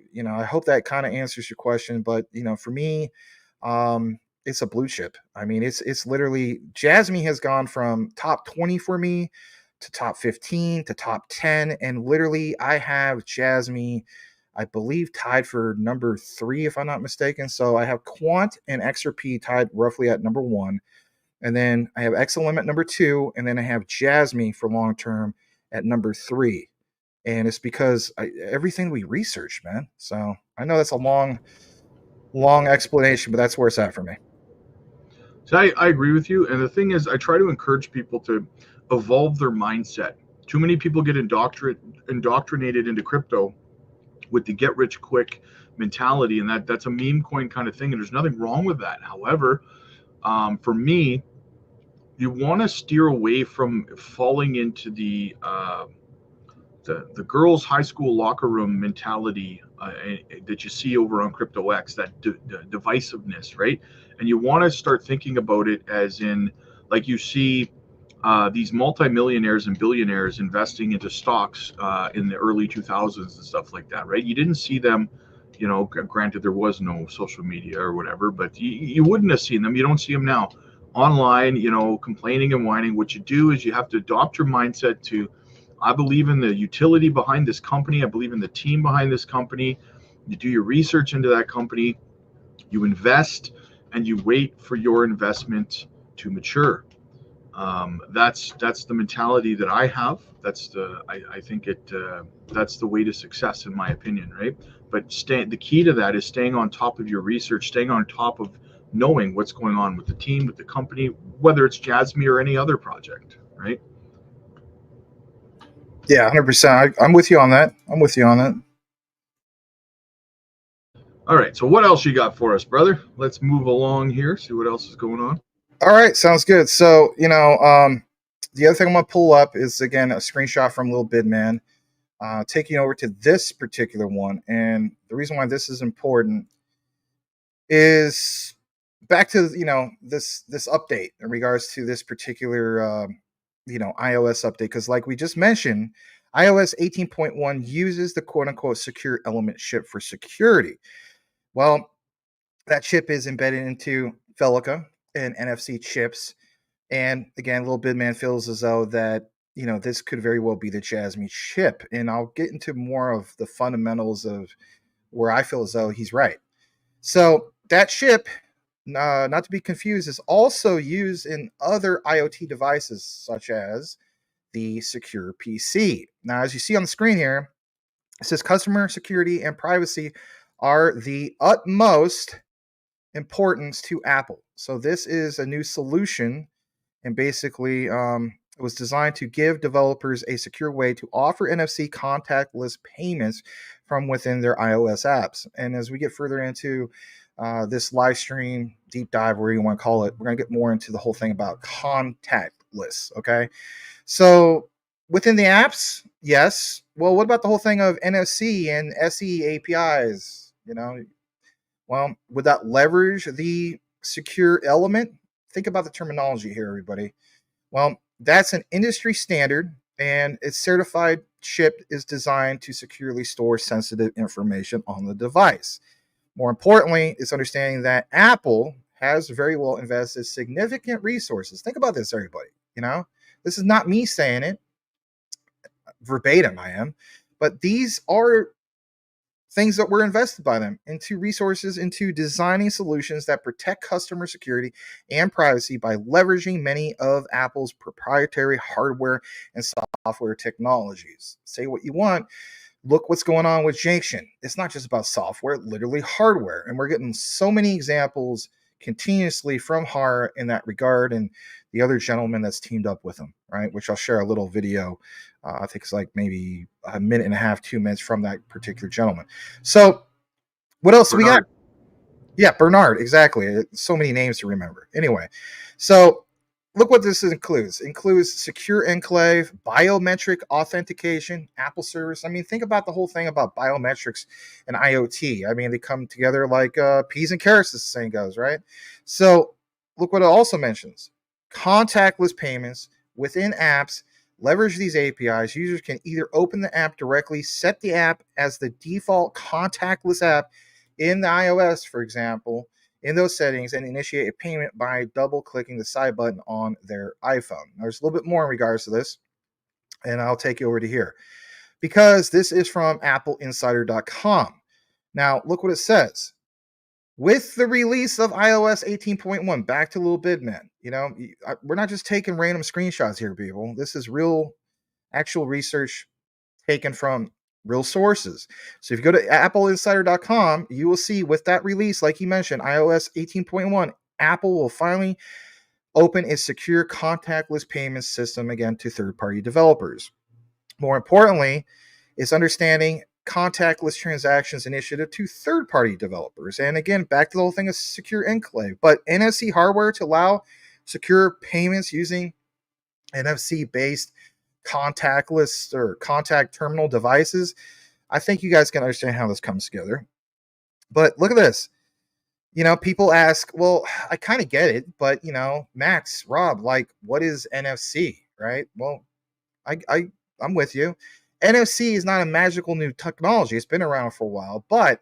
hope that kind of answers your question, but for me, it's a blue chip. I mean, it's literally Jasmy has gone from top 20 for me to top 15 to top 10, and literally I have Jasmy, I believe, tied for number 3 if I'm not mistaken. So I have Quant and XRP tied roughly at number 1, and then I have XLM at number 2, and then I have Jasmy for long term at number 3. And it's because everything we research, man. So I know that's a long explanation, but that's where it's at for me. So I agree with you. And the thing is, I try to encourage people to evolve their mindset. Too many people get indoctrinated into crypto with the get rich quick mentality, and that's a meme coin kind of thing. And there's nothing wrong with that. However, for me, you want to steer away from falling into the girls' high school locker room mentality that you see over on CryptoX, that divisiveness, right? And you want to start thinking about it as in, like you see these multimillionaires and billionaires investing into stocks in the early 2000s and stuff like that, right? You didn't see them Granted, there was no social media or whatever, but you wouldn't have seen them. You don't see them now online, complaining and whining. What you do is you have to adopt your mindset to, I believe in the utility behind this company. I believe in the team behind this company. You do your research into that company, you invest, and you wait for your investment to mature. That's the mentality that I have. I think that's the way to success, in my opinion, right? But the key to that is staying on top of your research, staying on top of knowing what's going on with the team, with the company, whether it's JASMY or any other project, right? Yeah, 100%. I'm with you on that. All right. So what else you got for us, brother? Let's move along here. See what else is going on. All right, sounds good. So, the other thing I'm going to pull up is, again, a screenshot from Lil Bidman, taking over to this particular one. And the reason why this is important is back to, this update in regards to this particular, iOS update. Because like we just mentioned, iOS 18.1 uses the quote-unquote secure element chip for security. Well, that chip is embedded into Felica and NFC chips. And again, Lil Bidman feels as though that, this could very well be the JASMY chip. And I'll get into more of the fundamentals of where I feel as though he's right. So that chip, not to be confused, is also used in other IoT devices, such as the Secure PC. Now, as you see on the screen here, it says customer security and privacy are the utmost importance to Apple. So this is a new solution, and basically it was designed to give developers a secure way to offer NFC contactless payments from within their iOS apps. And as we get further into this live stream deep dive, whatever you want to call it, we're going to get more into the whole thing about contactless. Okay, so within the apps, yes. Well, what about the whole thing of NFC and SE APIs? Well, would that leverage the secure element? Think about the terminology here, everybody. Well, that's an industry standard, and its certified chip is designed to securely store sensitive information on the device. More importantly, it's understanding that Apple has very well invested significant resources. Think about this, everybody. This is not me saying it verbatim, I am, but these are things that were invested by them into resources, into designing solutions that protect customer security and privacy by leveraging many of Apple's proprietary hardware and software technologies. Say what you want. Look what's going on with Junction. It's not just about software, literally hardware. And we're getting so many examples continuously from Har in that regard, and the other gentleman that's teamed up with him, right? Which I'll share a little video. I think it's like maybe a minute and a half, 2 minutes from that particular gentleman. So what else do we got? Yeah, Bernard, exactly. So many names to remember. Anyway, so look what this includes. It includes secure enclave, biometric authentication, Apple service. I mean, think about the whole thing about biometrics and IoT. I mean, they come together like peas and carrots, as the saying goes, right? So look what it also mentions. Contactless payments within apps. Leverage these APIs. Users can either open the app directly, set the app as the default contactless app in the iOS, for example, in those settings, and initiate a payment by double-clicking the side button on their iPhone. Now, there's a little bit more in regards to this, and I'll take you over to here, because this is from AppleInsider.com. Now, look what it says. With the release of iOS 18.1, back to Lil Bidman, we're not just taking random screenshots here, people. This is real, actual research taken from real sources. So if you go to AppleInsider.com, you will see with that release, like you mentioned, iOS 18.1, Apple will finally open its secure contactless payment system again to third-party developers. More importantly, it's understanding contactless transactions initiative to third-party developers. And again, back to the whole thing of secure enclave, but NFC hardware to allow secure payments using NFC-based contactless or contact terminal devices. I think you guys can understand how this comes together. But look at this. People ask, well, I kind of get it, but Max, Rob, like, what is NFC, right? Well, I'm with you. NFC is not a magical new technology. It's been around for a while, but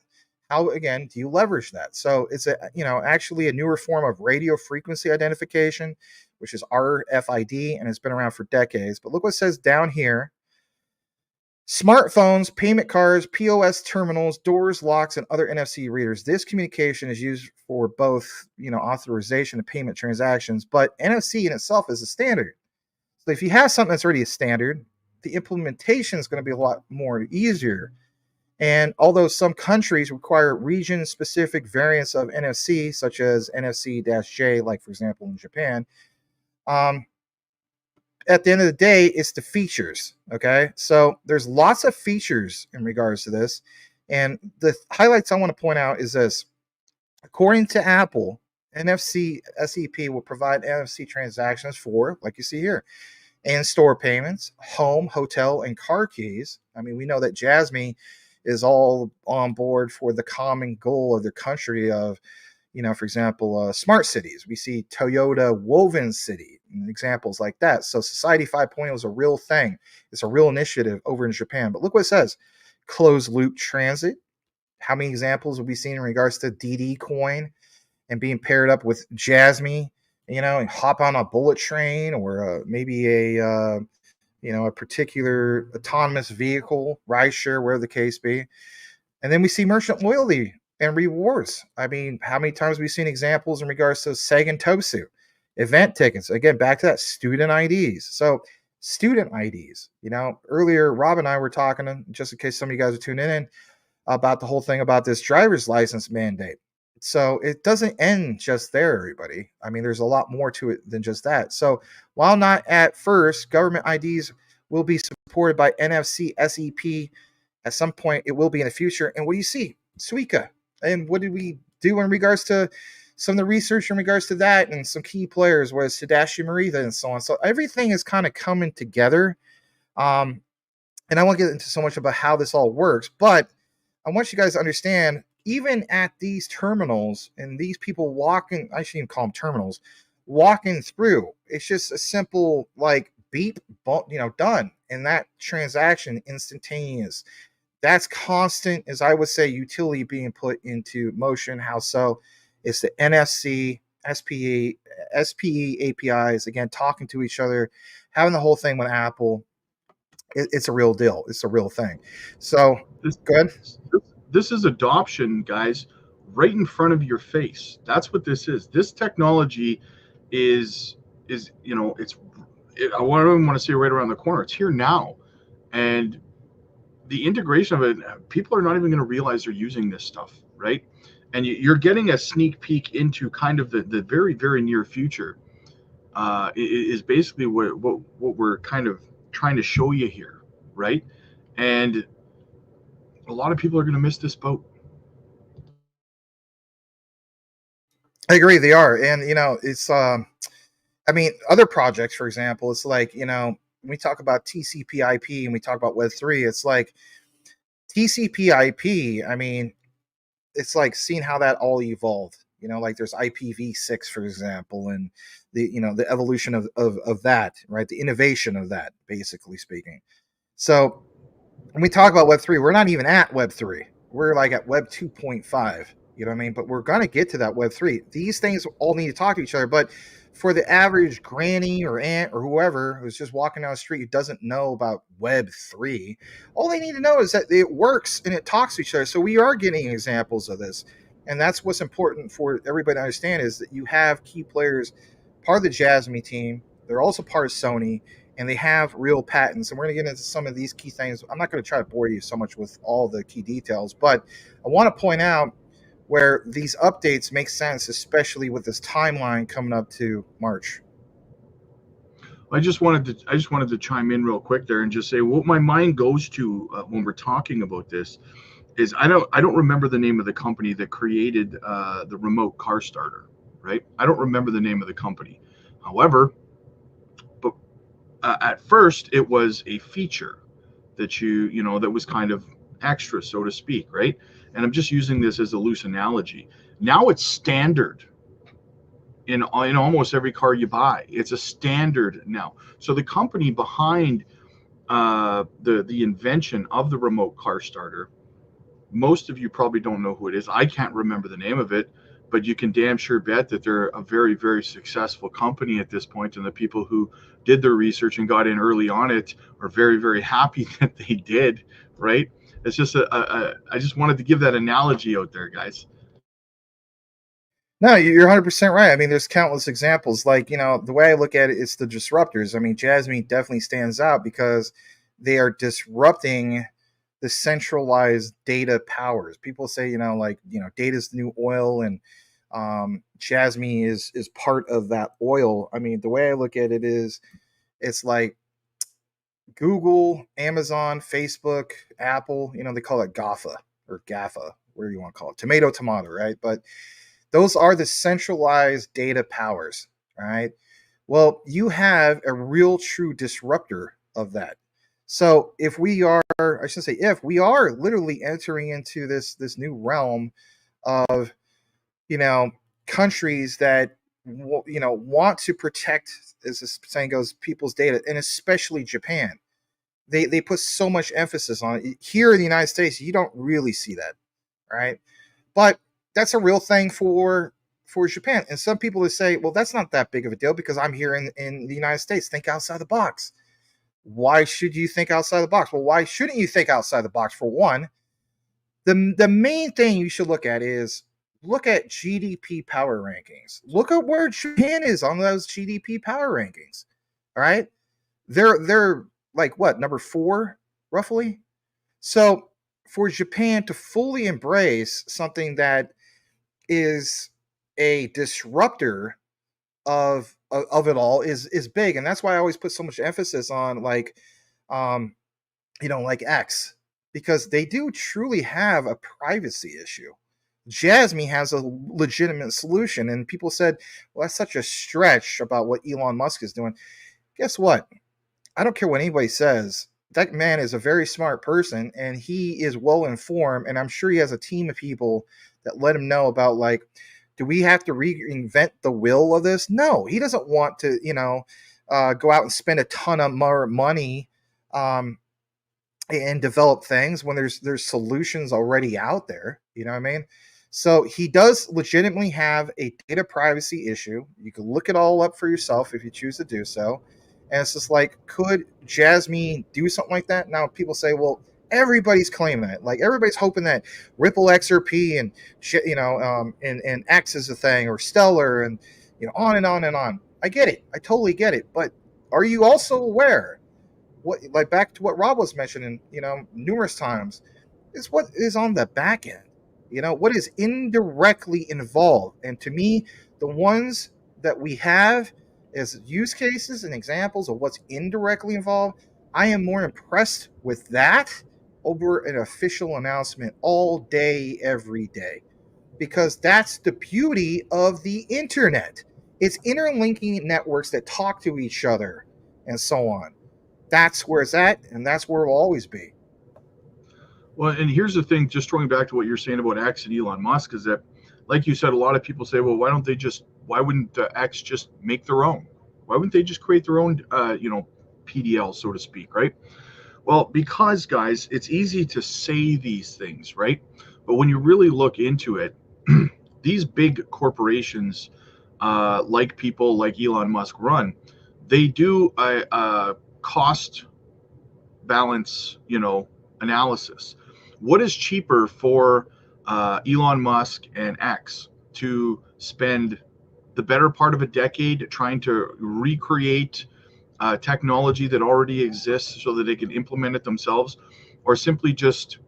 how, again, do you leverage that? So it's actually a newer form of radio frequency identification, which is RFID, and it's been around for decades. But look what it says down here. Smartphones, payment cards, POS terminals, doors, locks, and other NFC readers. This communication is used for both, authorization and payment transactions, but NFC in itself is a standard. So if you have something that's already a standard, the implementation is going to be a lot more easier. And although some countries require region-specific variants of NFC, such as NFC-J, like for example in Japan, at the end of the day, it's the features. Okay, so there's lots of features in regards to this, and the highlights I want to point out is this: according to Apple, NFC SEP will provide NFC transactions for, like you see here, in-store payments, home, hotel, and car keys. I mean, we know that JASMY is all on board for the common goal of their country of, for example, smart cities. We see Toyota Woven City and examples like that. So Society 5.0 is a real thing. It's a real initiative over in Japan. But look what it says: closed loop transit. How many examples have we seen in regards to DD coin and being paired up with JASMY, and hop on a bullet train or maybe a particular autonomous vehicle, rideshare, wherever the case be. And then we see merchant loyalty and rewards. I mean, how many times have we seen examples in regards to Seigen Tosu, event tickets? Again, back to that, student IDs. So student IDs, earlier Rob and I were talking, just in case some of you guys are tuning in, about the whole thing about this driver's license mandate. So it doesn't end just there, everybody. I mean, there's a lot more to it than just that. So while not at first, government IDs will be supported by NFC SEP. At some point, it will be in the future. And what do you see? Suica. And what did we do in regards to some of the research in regards to that, and some key players was Tadashi Morita and so on. So everything is kind of coming together. And I won't get into so much about how this all works, but I want you guys to understand, even at these terminals and these people walking, I shouldn't even call them terminals, walking through, it's just a simple like beep, done. And that transaction instantaneous. That's constant, as I would say, utility being put into motion. How so? It's the NFC, SPE APIs, again, talking to each other, having the whole thing with Apple. It's a real deal. It's a real thing. So good. This is adoption, guys, right in front of your face. That's what this is. This technology is I don't even want to say right around the corner. It's here now. And the integration of it, people are not even going to realize they're using this stuff, right? And you're getting a sneak peek into kind of the very, very near future. Is basically what we're kind of trying to show you here, right? And a lot of people are going to miss this boat. I agree, they are. And it's other projects, for example, it's like, when we talk about TCP/IP and we talk about Web3, it's like TCP/IP. I mean, it's like seeing how that all evolved. Like there's IPv6, for example, and the evolution of that, right? The innovation of that, basically speaking. So when we talk about Web3, we're not even at Web3. We're like at Web 2.5. You know what I mean? But we're going to get to that Web3. These things all need to talk to each other. But for the average granny or aunt or whoever who's just walking down the street who doesn't know about Web3, all they need to know is that it works and it talks to each other. So we are getting examples of this. And that's what's important for everybody to understand, is that you have key players, part of the JASMY team. They're also part of Sony, and they have real patents. And we're going to get into some of these key things. I'm not going to try to bore you so much with all the key details, but I want to point out where these updates make sense, especially with this timeline coming up to March. I just wanted to chime in real quick there and just say what my mind goes to when we're talking about this is I don't remember the name of the company that created the remote car starter, right? I don't remember the name of the company. However, but at first it was a feature that that was kind of extra, so to speak, right? And I'm just using this as a loose analogy. Now it's standard in almost every car you buy. It's a standard now. So the company behind the invention of the remote car starter Most of you probably don't know who it is. I can't remember the name of it, but you can damn sure bet that they're a very, very successful company at this point, and the people who did their research and got in early on it are very, very happy that they did, right? It's just I just wanted to give that analogy out there, guys. No, you're 100% right. I mean, there's countless examples. Like, the way I look at it, it's the disruptors. I mean, Jasmine definitely stands out because they are disrupting the centralized data powers. People say, data's the new oil, and Jasmine is part of that oil. I mean, the way I look at it is, it's like Google, Amazon, Facebook, Apple. They call it GAFA or GAFA, whatever you want to call it, tomato, right? But those are the centralized data powers, right? Well, you have a real true disruptor of that. So if we are, I should say, if we are literally entering into this new realm of, you know, countries that want to protect, as this saying goes, people's data, and especially Japan. They put so much emphasis on it. Here in the United States, you don't really see that, right? But that's a real thing for Japan. And some people would say, well, that's not that big of a deal because I'm here in the United States. Think outside the box. Why should you think outside the box? Well, why shouldn't you think outside the box? For one, the main thing you should look at is look at GDP power rankings. Look at where Japan is on those GDP power rankings. All right. They're like what, number 4, roughly? So for Japan to fully embrace something that is a disruptor of it all is big, and that's why I always put so much emphasis on um like X, because they do truly have a privacy issue. Jasmy has a legitimate solution, and people said, well, that's such a stretch about what Elon Musk is doing. Guess what? I don't care what anybody says. That man is a very smart person, and he is well informed, and I'm sure he has a team of people that let him know about, like, do we have to reinvent the will of this? No, he doesn't want to, go out and spend a ton of more money um, and develop things when there's solutions already out there. You know what I mean? So he does legitimately have a data privacy issue. You can look it all up for yourself if you choose to do so. And it's just like, could Jasmine do something like that? Now people say, well, everybody's claiming it. Like everybody's hoping that Ripple XRP and shit, and X is a thing, or Stellar, and on and on and on. I get it. I totally get it. But are you also aware, what, like, back to what Rob was mentioning, numerous times, is what is on the back end. What is indirectly involved. And to me, the ones that we have as use cases and examples of what's indirectly involved, I am more impressed with that over an official announcement all day, every day. Because that's the beauty of the internet. It's interlinking networks that talk to each other and so on. That's where it's at, and that's where it will always be. Well, and here's the thing, just throwing back to what you're saying about X and Elon Musk, is that, like you said, a lot of people say, well, why wouldn't X just make their own? Why wouldn't they just create their own, PDL, so to speak, right? Well, because, guys, it's easy to say these things, right? But when you really look into it, these big corporations, like people like Elon Musk run, they do a cost balance, analysis. What is cheaper for Elon Musk and X to spend the better part of a decade trying to recreate technology that already exists so that they can implement it themselves, or simply just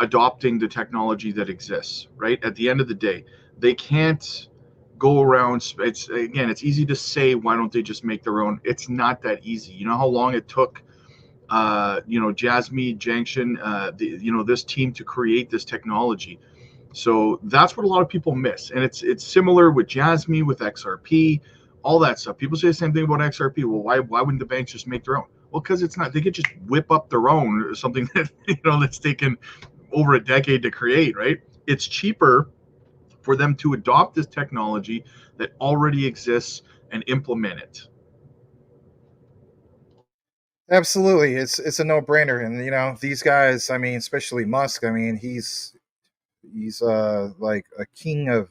adopting the technology that exists? Right, at the end of the day, they can't go around. It's easy to say, why don't they just make their own? It's not that easy. You know how long it took Jasmy Junction, this team to create this technology. So that's what a lot of people miss, and it's similar with Jasmy, with XRP, all that stuff. People say the same thing about XRP. Well, why wouldn't the banks just make their own? Well, because it's not. They could just whip up their own, or something that that's taken over a decade to create. Right? It's cheaper for them to adopt this technology that already exists and implement it. Absolutely, it's a no brainer, and these guys. I mean, especially Musk. I mean, he's He's like a king of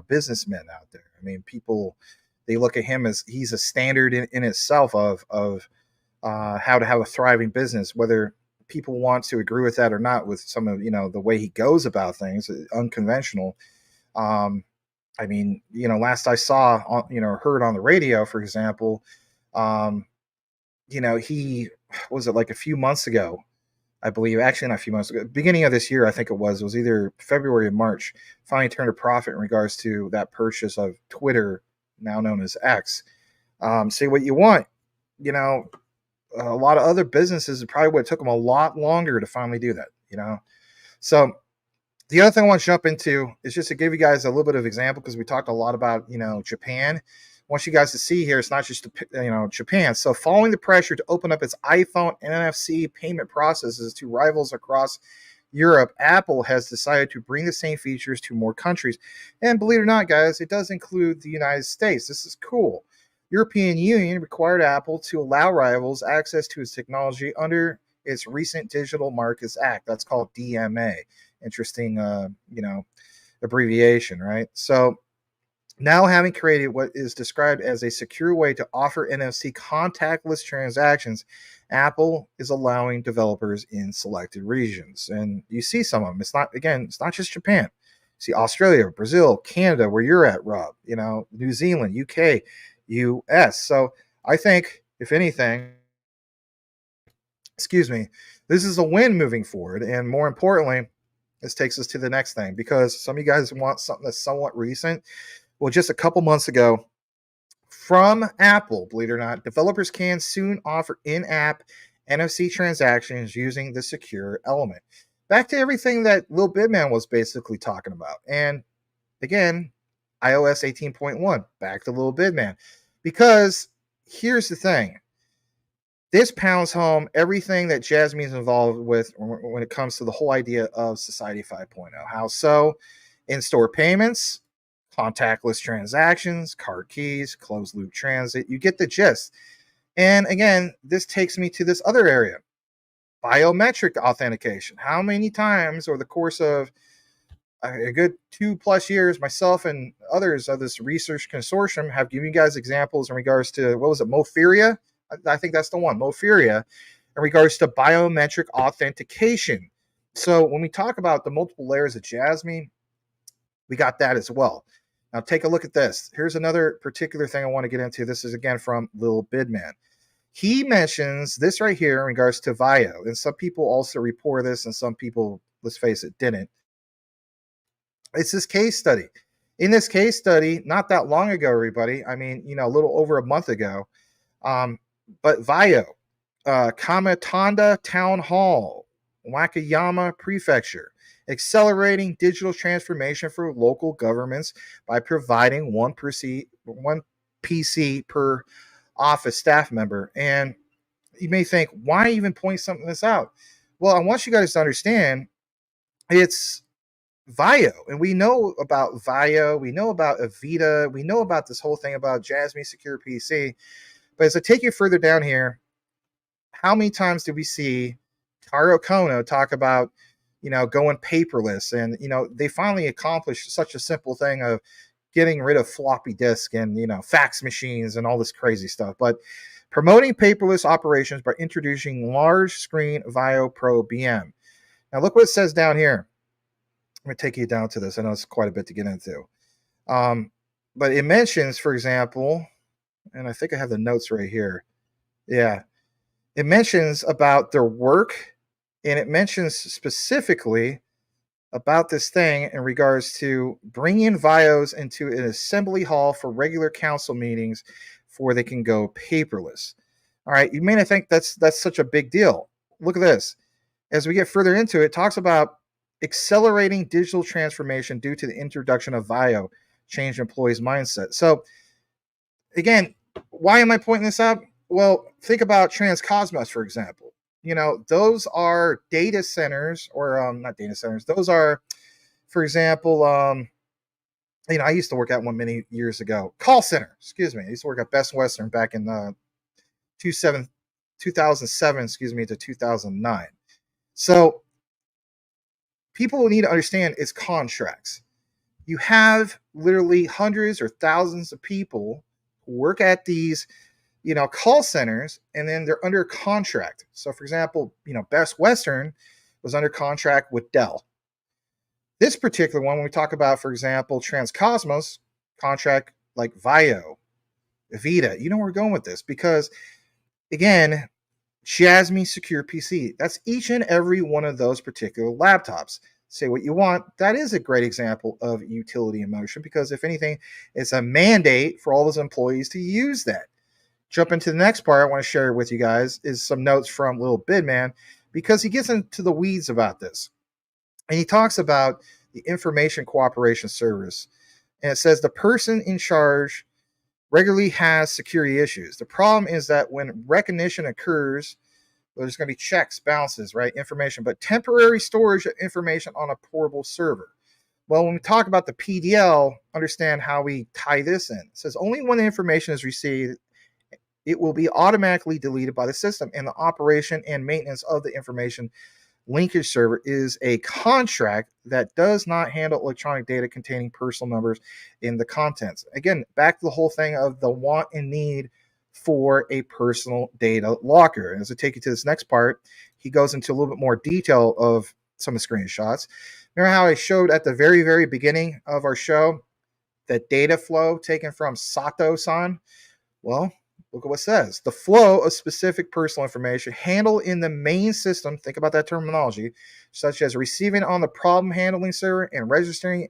businessmen out there. I mean, people, they look at him as he's a standard in itself of how to have a thriving business, whether people want to agree with that or not, with some of the way he goes about things, unconventional. um I mean, last I saw on, heard on the radio, for example, um he was it like a few months ago, I believe, actually not a few months ago, beginning of this year, I think it was either February or March, finally turned a profit in regards to that purchase of Twitter, now known as X. Say what you want, you know, a lot of other businesses, it probably would have took them a lot longer to finally do that. So the other thing I want to jump into is just to give you guys a little bit of example, because we talked a lot about, Japan. I want you guys to see here, it's not just, Japan. So following the pressure to open up its iPhone and NFC payment processes to rivals across Europe, Apple has decided to bring the same features to more countries. And believe it or not, guys, it does include the United States. This is cool. European Union required Apple to allow rivals access to its technology under its recent Digital Markets Act. That's called DMA. Interesting, abbreviation, right? So now, having created what is described as a secure way to offer NFC contactless transactions, Apple is allowing developers in selected regions. And you see some of them. It's not just Japan. You see Australia, Brazil, Canada, where you're at, Rob, New Zealand, UK, US. So I think, if anything, this is a win moving forward. And more importantly, this takes us to the next thing, because some of you guys want something that's somewhat recent. Well, just a couple months ago, from Apple, believe it or not, developers can soon offer in-app NFC transactions using the secure element. Back to everything that Lil Bidman was basically talking about. And again, iOS 18.1, back to Lil Bidman. Because here's the thing. This pounds home everything that JASMY is involved with when it comes to the whole idea of Society 5.0. How so? In-store payments, contactless transactions, card keys, closed loop transit. You get the gist. And again, this takes me to this other area, biometric authentication. How many times over the course of a good 2+ years, myself and others of this research consortium have given you guys examples in regards to, what was it, Mofiria? I think that's the one, Mofiria, in regards to biometric authentication. So when we talk about the multiple layers of JASMY, we got that as well. Now take a look at this. Here's another particular thing I want to get into. This is again from Lil Bidman. He mentions this right here in regards to VIO. And some people also report this, and some people, let's face it, didn't. It's this case study. In this case study, not that long ago, everybody, I mean, a little over a month ago, but VIO, Kamatanda Town Hall, Wakayama Prefecture, accelerating digital transformation for local governments by providing one PC per office staff member. And you may think, why even point something this out? Well, I want you guys to understand, it's VIO, and we know about VIO, we know about Avita, we know about this whole thing about JASMY Secure PC. But as I take you further down here, how many times do we see Taro Kono talk about, going paperless? And, they finally accomplished such a simple thing of getting rid of floppy disk and, fax machines and all this crazy stuff. But promoting paperless operations by introducing large screen VIO Pro BM. Now, look what it says down here. I'm going to take you down to this. I know it's quite a bit to get into. But it mentions, for example, and I think I have the notes right here. Yeah. It mentions about their work, and it mentions specifically about this thing in regards to bringing VIOs into an assembly hall for regular council meetings before they can go paperless. All right. You may not think that's such a big deal. Look at this. As we get further into it, it talks about accelerating digital transformation due to the introduction of VIO, change employees' mindset. So again, why am I pointing this out? Well, think about Transcosmos, for example. Those are data centers, or not data centers. Those are, for example, I used to work at one many years ago. Call center, excuse me. I used to work at Best Western back in 2007, to 2009. So people need to understand is contracts. You have literally hundreds or thousands of people who work at these, call centers, and then they're under contract. So, for example, Best Western was under contract with Dell. This particular one, when we talk about, for example, Transcosmos, contract like Vio, Avita, where we're going with this, because again, JASMY Secure PC, that's each and every one of those particular laptops. Say what you want, that is a great example of utility in motion, because if anything, it's a mandate for all those employees to use that. Jump into the next part I want to share with you guys is some notes from Little Bidman, because he gets into the weeds about this. And he talks about the Information Cooperation Service. And it says the person in charge regularly has security issues. The problem is that when recognition occurs, there's going to be checks, balances, right? Information, but temporary storage of information on a portable server. Well, when we talk about the PDL, understand how we tie this in. It says only when the information is received, it will be automatically deleted by the system, and the operation and maintenance of the information linkage server is a contract that does not handle electronic data containing personal numbers in the contents. Again, back to the whole thing of the want and need for a personal data locker. And as I take you to this next part, he goes into a little bit more detail of some of the screenshots. Remember how I showed at the very, very beginning of our show that data flow taken from Sato-san? Well, look at what it says. The flow of specific personal information handled in the main system, think about that terminology, such as receiving on the problem handling server and registering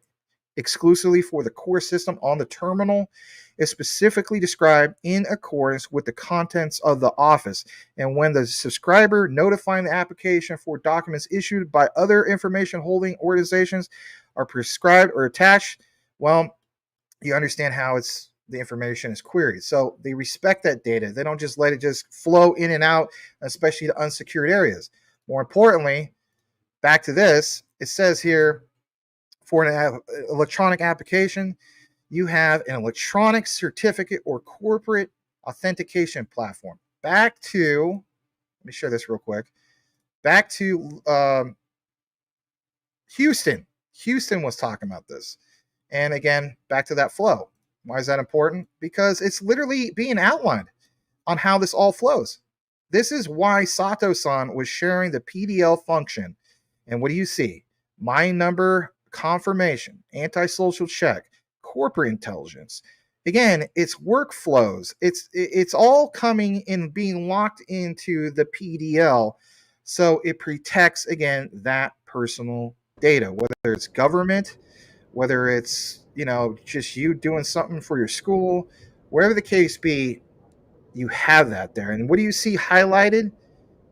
exclusively for the core system on the terminal, is specifically described in accordance with the contents of the office. And when the subscriber notifying the application for documents issued by other information holding organizations are prescribed or attached, well, you understand how the information is queried. So they respect that data. They don't just let it just flow in and out, especially the unsecured areas. More importantly, back to this, it says here, for an electronic application, you have an electronic certificate or corporate authentication platform. Back to, let me share this real quick. Back to Houston. Houston was talking about this. And again, back to that flow. Why is that important? Because it's literally being outlined on how this all flows. This is why Sato-san was sharing the PDL function. And what do you see? My number confirmation, anti-social check, corporate intelligence. Again, it's workflows. It's all coming and being locked into the PDL. So it protects, again, that personal data, whether it's government, whether it's, just you doing something for your school, wherever the case be, you have that there. And what do you see highlighted?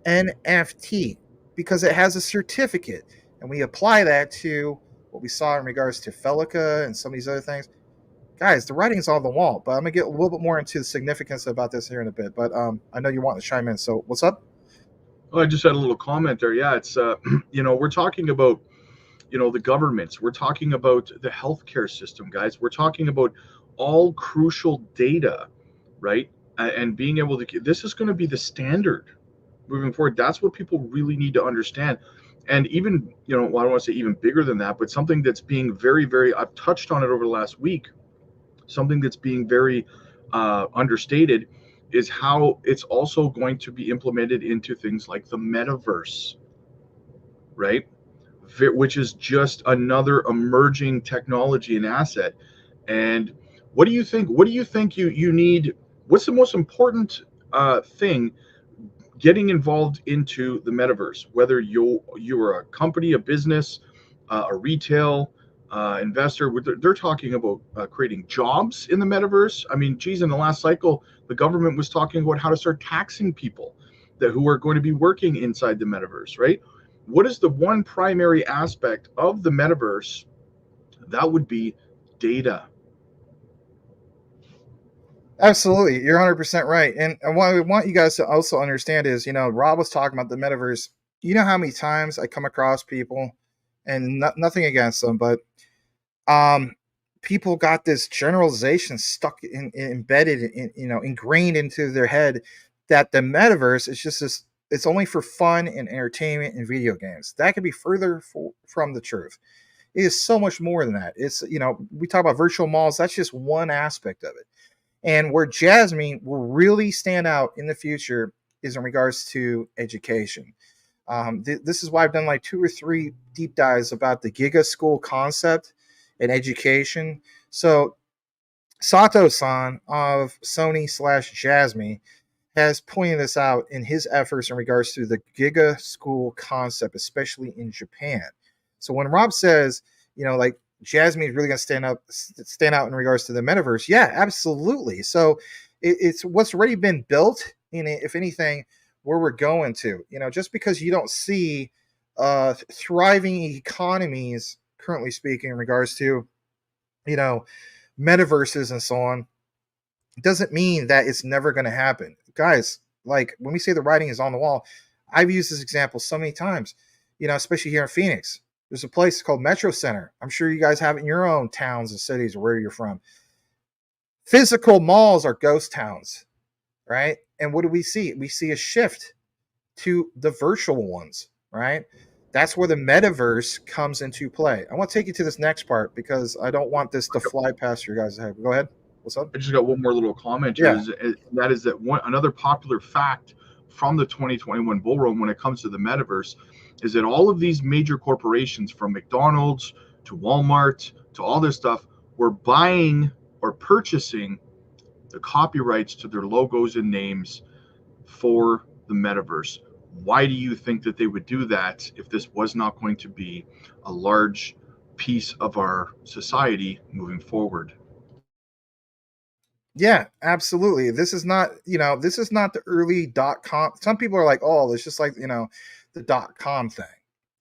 NFT, because it has a certificate. And we apply that to what we saw in regards to Felica and some of these other things. Guys, the writing's on the wall, but I'm going to get a little bit more into the significance about this here in a bit. But I know you want to chime in, so what's up? Well, I just had a little comment there. Yeah, it's, we're talking about, the governments. We're talking about the healthcare system, guys. We're talking about all crucial data, right? And being able to, this is going to be the standard moving forward. That's what people really need to understand. And even, well, I don't want to say even bigger than that, but something that's being very, very, I've touched on it over the last week, something that's being very understated is how it's also going to be implemented into things like the metaverse, right? Which is just another emerging technology and asset. And what do you think? What do you think you need? What's the most important thing getting involved into the metaverse? Whether you're a company, a business, a retail investor, they're talking about creating jobs in the metaverse. I mean, geez, in the last cycle, the government was talking about how to start taxing people who are going to be working inside the metaverse, right? What is the one primary aspect of the metaverse? That would be data. Absolutely. You're 100% right. And what I want you guys to also understand is, Rob was talking about the metaverse. You know how many times I come across people, and nothing against them, but people got this generalization stuck embedded in, ingrained into their head that the metaverse is just this it's only for fun and entertainment and video games. That could be further from the truth. It is so much more than that. It's, we talk about virtual malls. That's just one aspect of it. And where Jasmy will really stand out in the future is in regards to education. This is why I've done like 2 or 3 deep dives about the Giga School concept and education. So Sato-san of Sony/Jasmy has pointed this out in his efforts in regards to the Giga School concept, especially in Japan. So when Rob says, like Jasmy is really going to stand out in regards to the metaverse, yeah, absolutely. So it's what's already been built in it, if anything, where we're going to. Just because you don't see thriving economies, currently speaking, in regards to, metaverses and so on, doesn't mean that it's never going to happen. Guys, like when we say the writing is on the wall, I've used this example so many times, especially here in Phoenix. There's a place called Metro Center. I'm sure you guys have it in your own towns and cities or where you're from. Physical malls are ghost towns, right? And what do we see? We see a shift to the virtual ones, right? That's where the metaverse comes into play. I want to take you to this next part because I don't want this to fly past your guys' head. Go ahead. What's up? I just got one more little comment here. Yeah. Another popular fact from the 2021 bull run when it comes to the metaverse is that all of these major corporations, from McDonald's to Walmart to all this stuff, were buying or purchasing the copyrights to their logos and names for the metaverse. Why do you think that they would do that if this was not going to be a large piece of our society moving forward? Yeah, absolutely. This is not, the early .com. Some people are like, oh, it's just like, the .com thing.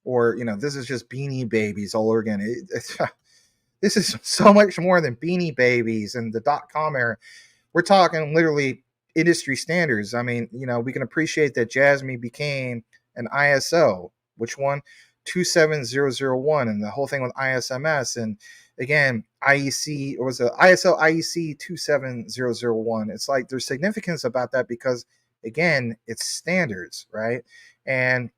Or, this is just Beanie Babies all over again. This is so much more than Beanie Babies and the .com era. We're talking literally industry standards. I mean, we can appreciate that Jasmy became an ISO, which one? 27001, and the whole thing with ISMS, and again, IEC, or was it ISO IEC 27001. It's like there's significance about that because, again, it's standards, right? And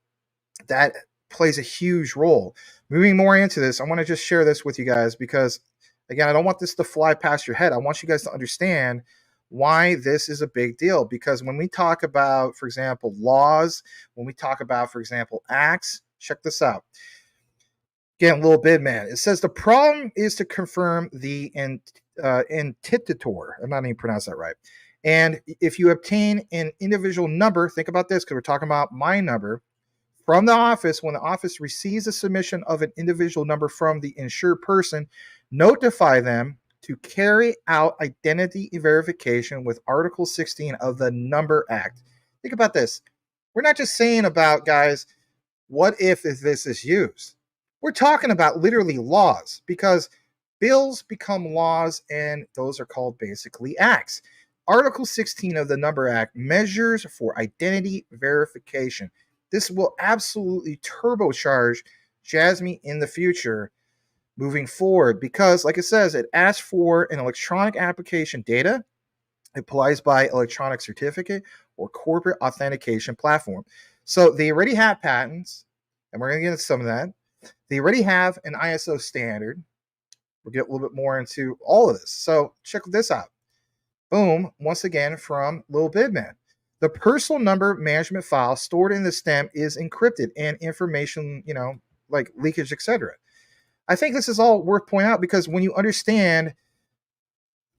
that plays a huge role. Moving more into this, I want to just share this with you guys because, again, I don't want this to fly past your head. I want you guys to understand why this is a big deal. Because when we talk about, for example, laws, when we talk about, for example, acts, check this out. Again, little bit, man. It says the problem is to confirm the intitator. I'm not even pronounce that right. And if you obtain an individual number, think about this because we're talking about my number, from the office, when the office receives a submission of an individual number from the insured person, notify them to carry out identity verification with Article 16 of the Number Act. Think about this. We're not just saying about, guys, what if this is used? We're talking about literally laws, because bills become laws, and those are called basically acts. Article 16 of the Number Act measures for identity verification. This will absolutely turbocharge Jasmy in the future moving forward because, like it says, it asks for an electronic application data. It applies by electronic certificate or corporate authentication platform. So they already have patents, and we're going to get into some of that. They already have an ISO standard. We'll get a little bit more into all of this. So check this out. Boom, once again from Lil Bidman. The personal number management file stored in the stem is encrypted and information, like leakage, etc. I think this is all worth pointing out because when you understand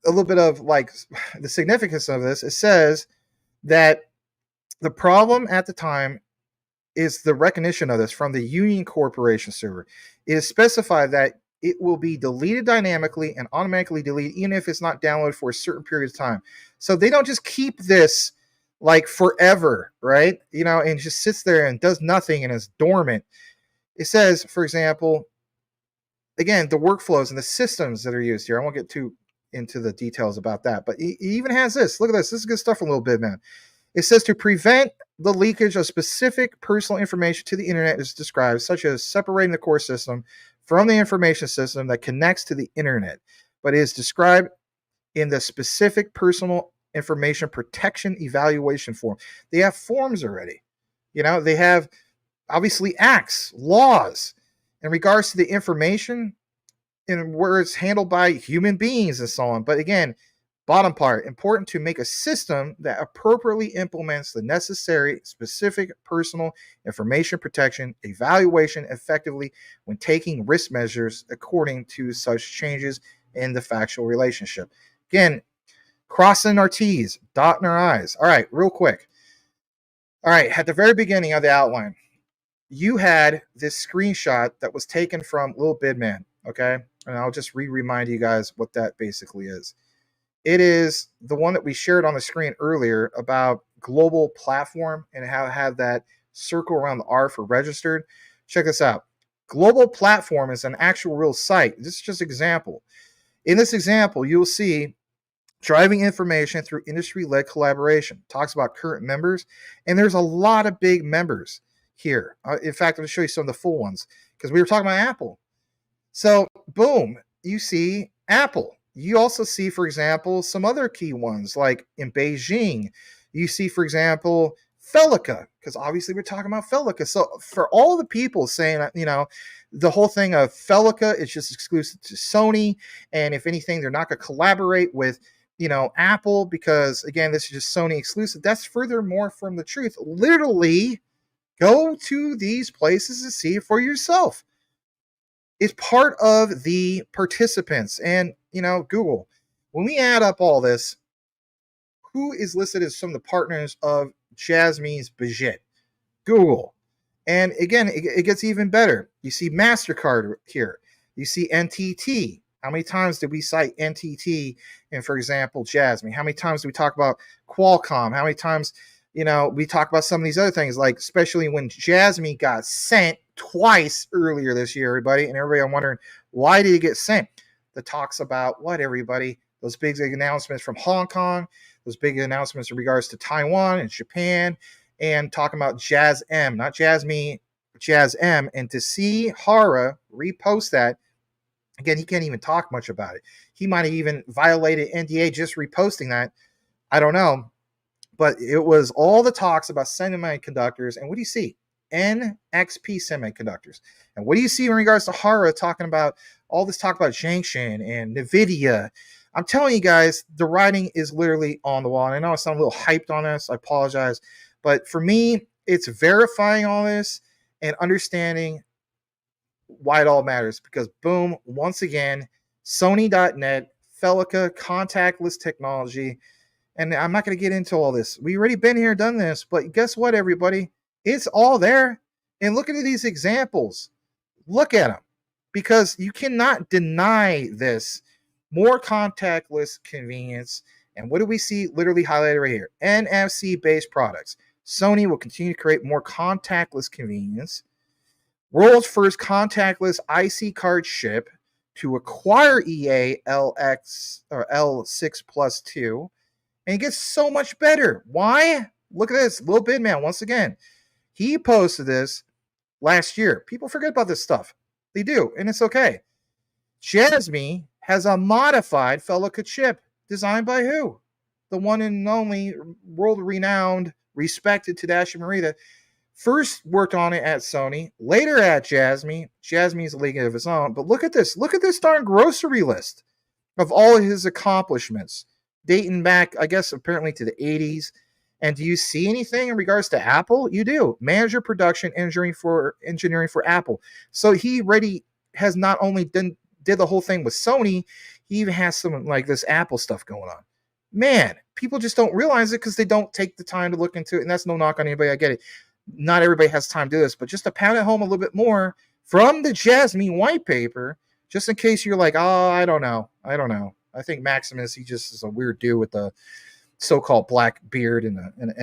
a little bit of like the significance of this, it says that the problem at the time is the recognition of this from the Union Corporation server. It is specified that it will be deleted dynamically and automatically deleted even if it's not downloaded for a certain period of time. So they don't just keep this like forever, right? And just sits there and does nothing and is dormant. It says, for example, again, the workflows and the systems that are used here. I won't get too into the details about that, but it even has this. Look at this. This is good stuff a little bit, man. It says to prevent the leakage of specific personal information to the internet is described, such as separating the core system from the information system that connects to the internet, but is described in the specific personal information protection evaluation form. They have forms already. You know, they have obviously acts, laws in regards to the information and where it's handled by human beings and so on. But again, bottom part, important to make a system that appropriately implements the necessary specific personal information protection evaluation effectively when taking risk measures according to such changes in the factual relationship. Again, crossing our T's, dotting our I's. All right, real quick. All right, at the very beginning of the outline, you had this screenshot that was taken from Lil Bidman, okay? And I'll just remind you guys what that basically is. It is the one that we shared on the screen earlier about global platform and how it had that circle around the R for registered. Check this out. Global platform is an actual real site. This is just an example. In this example, you'll see driving information through industry-led collaboration. Talks about current members, and there's a lot of big members here. In fact, I'm going to show you some of the full ones because we were talking about Apple. So, boom, you see Apple. You also see, for example, some other key ones like in Beijing. You see, for example, Felica, because obviously we're talking about Felica. So for all the people saying, you know, the whole thing of Felica is just exclusive to Sony, and if anything, they're not going to collaborate with, you know, Apple because, again, this is just Sony exclusive. That's furthermore from the truth. Literally, go to these places and see it for yourself. It's part of the participants. And, you know, Google, when we add up all this, who is listed as some of the partners of JASMY's budget? Google. And again, it gets even better. You see MasterCard here. You see NTT. How many times did we cite NTT in, for example, JASMY? How many times do we talk about Qualcomm? How many times, you know, we talk about some of these other things, like especially when JASMY got sent twice earlier this year, everybody. And everybody, I'm wondering, why did it get sent? The talks about what, everybody? Those big announcements from Hong Kong, those big announcements in regards to Taiwan and Japan, and talking about JASM, not JASMY, JASM. And to see Hara repost that, again, he can't even talk much about it. He might have even violated NDA just reposting that. I don't know. But it was all the talks about semiconductors. And what do you see? NXP semiconductors. And what do you see in regards to Hara talking about all this talk about Junction and NVIDIA? I'm telling you guys, the writing is literally on the wall. And I know I sound a little hyped on this. I apologize. But for me, it's verifying all this and understanding why it all matters. Because boom, once again, Sony.net, Felica, contactless technology. And I'm not going to get into all this. We already been here, done this. But guess what, everybody? It's all there. And look at these examples. Look at them. Because you cannot deny this. More contactless convenience. And what do we see literally highlighted right here? NFC-based products. Sony will continue to create more contactless convenience. World's first contactless IC card chip to acquire EA LX or L6 Plus 2. And it gets so much better. Why? Look at this. Lil Bidman, once again. He posted this last year. People forget about this stuff. They do, and it's okay. JASMY has a modified Felica chip designed by who? The one and only world-renowned, respected Tadashi Morita. First worked on it at Sony, later at JASMY. JASMY's a league of its own. But look at this. Look at this darn grocery list of all of his accomplishments, dating back, I guess, apparently to the 80s. And do you see anything in regards to Apple? You do. Manager production engineering for Apple. So he already has not only did the whole thing with Sony, he even has some like this Apple stuff going on. Man, people just don't realize it because they don't take the time to look into it. And that's no knock on anybody. I get it. Not everybody has time to do this. But just to pound it home a little bit more from the JASMY white paper, just in case you're like, oh, I don't know. I think Maximus, he just is a weird dude with a so-called black beard and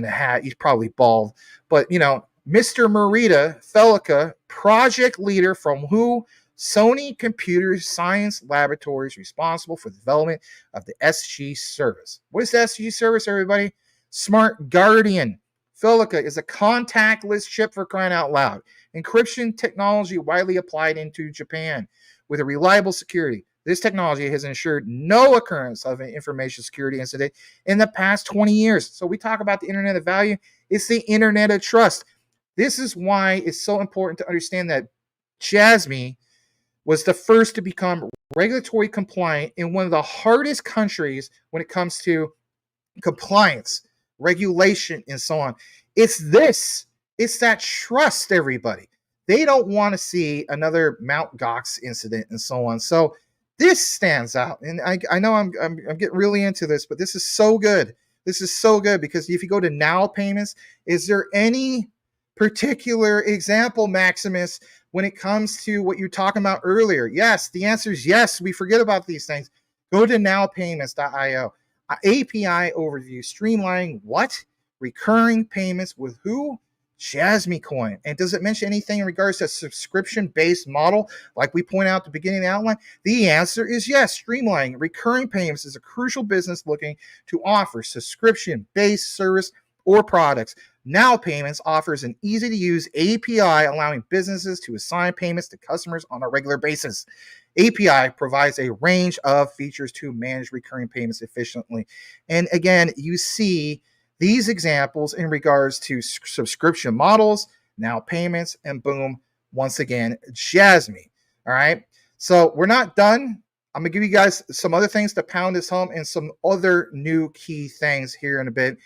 a hat. He's probably bald. But, you know, Mr. Morita Felica, project leader from who? Sony Computer Science Laboratories, responsible for the development of the SG service. What is the SG service, everybody? Smart Guardian. Felica is a contactless chip, for crying out loud. Encryption technology widely applied into Japan with a reliable security. This technology has ensured no occurrence of an information security incident in the past 20 years. So we talk about the internet of value. It's the internet of trust. This is why it's so important to understand that JASMY was the first to become regulatory compliant in one of the hardest countries when it comes to compliance, regulation, and so on. It's that trust, everybody. They don't want to see another Mount Gox incident and so on. So this stands out. And I know I'm getting really into this, but this is so good. This is so good because if you go to now payments, is there any particular example, Maximus, when it comes to what you're talking about earlier? Yes, the answer is yes. We forget about these things. Go to nowpayments.io. API overview, streamlining what? Recurring payments with who? JASMY Coin. And does it mention anything in regards to subscription-based model, like we point out at the beginning of the outline? The answer is yes. Streamlining recurring payments is a crucial business looking to offer subscription-based service or products. Now Payments offers an easy-to-use API allowing businesses to assign payments to customers on a regular basis. API provides a range of features to manage recurring payments efficiently. And again, you see these examples in regards to subscription models, now payments, and boom, once again, JASMY. All right. So we're not done. I'm going to give you guys some other things to pound this home and some other new key things here in a bit,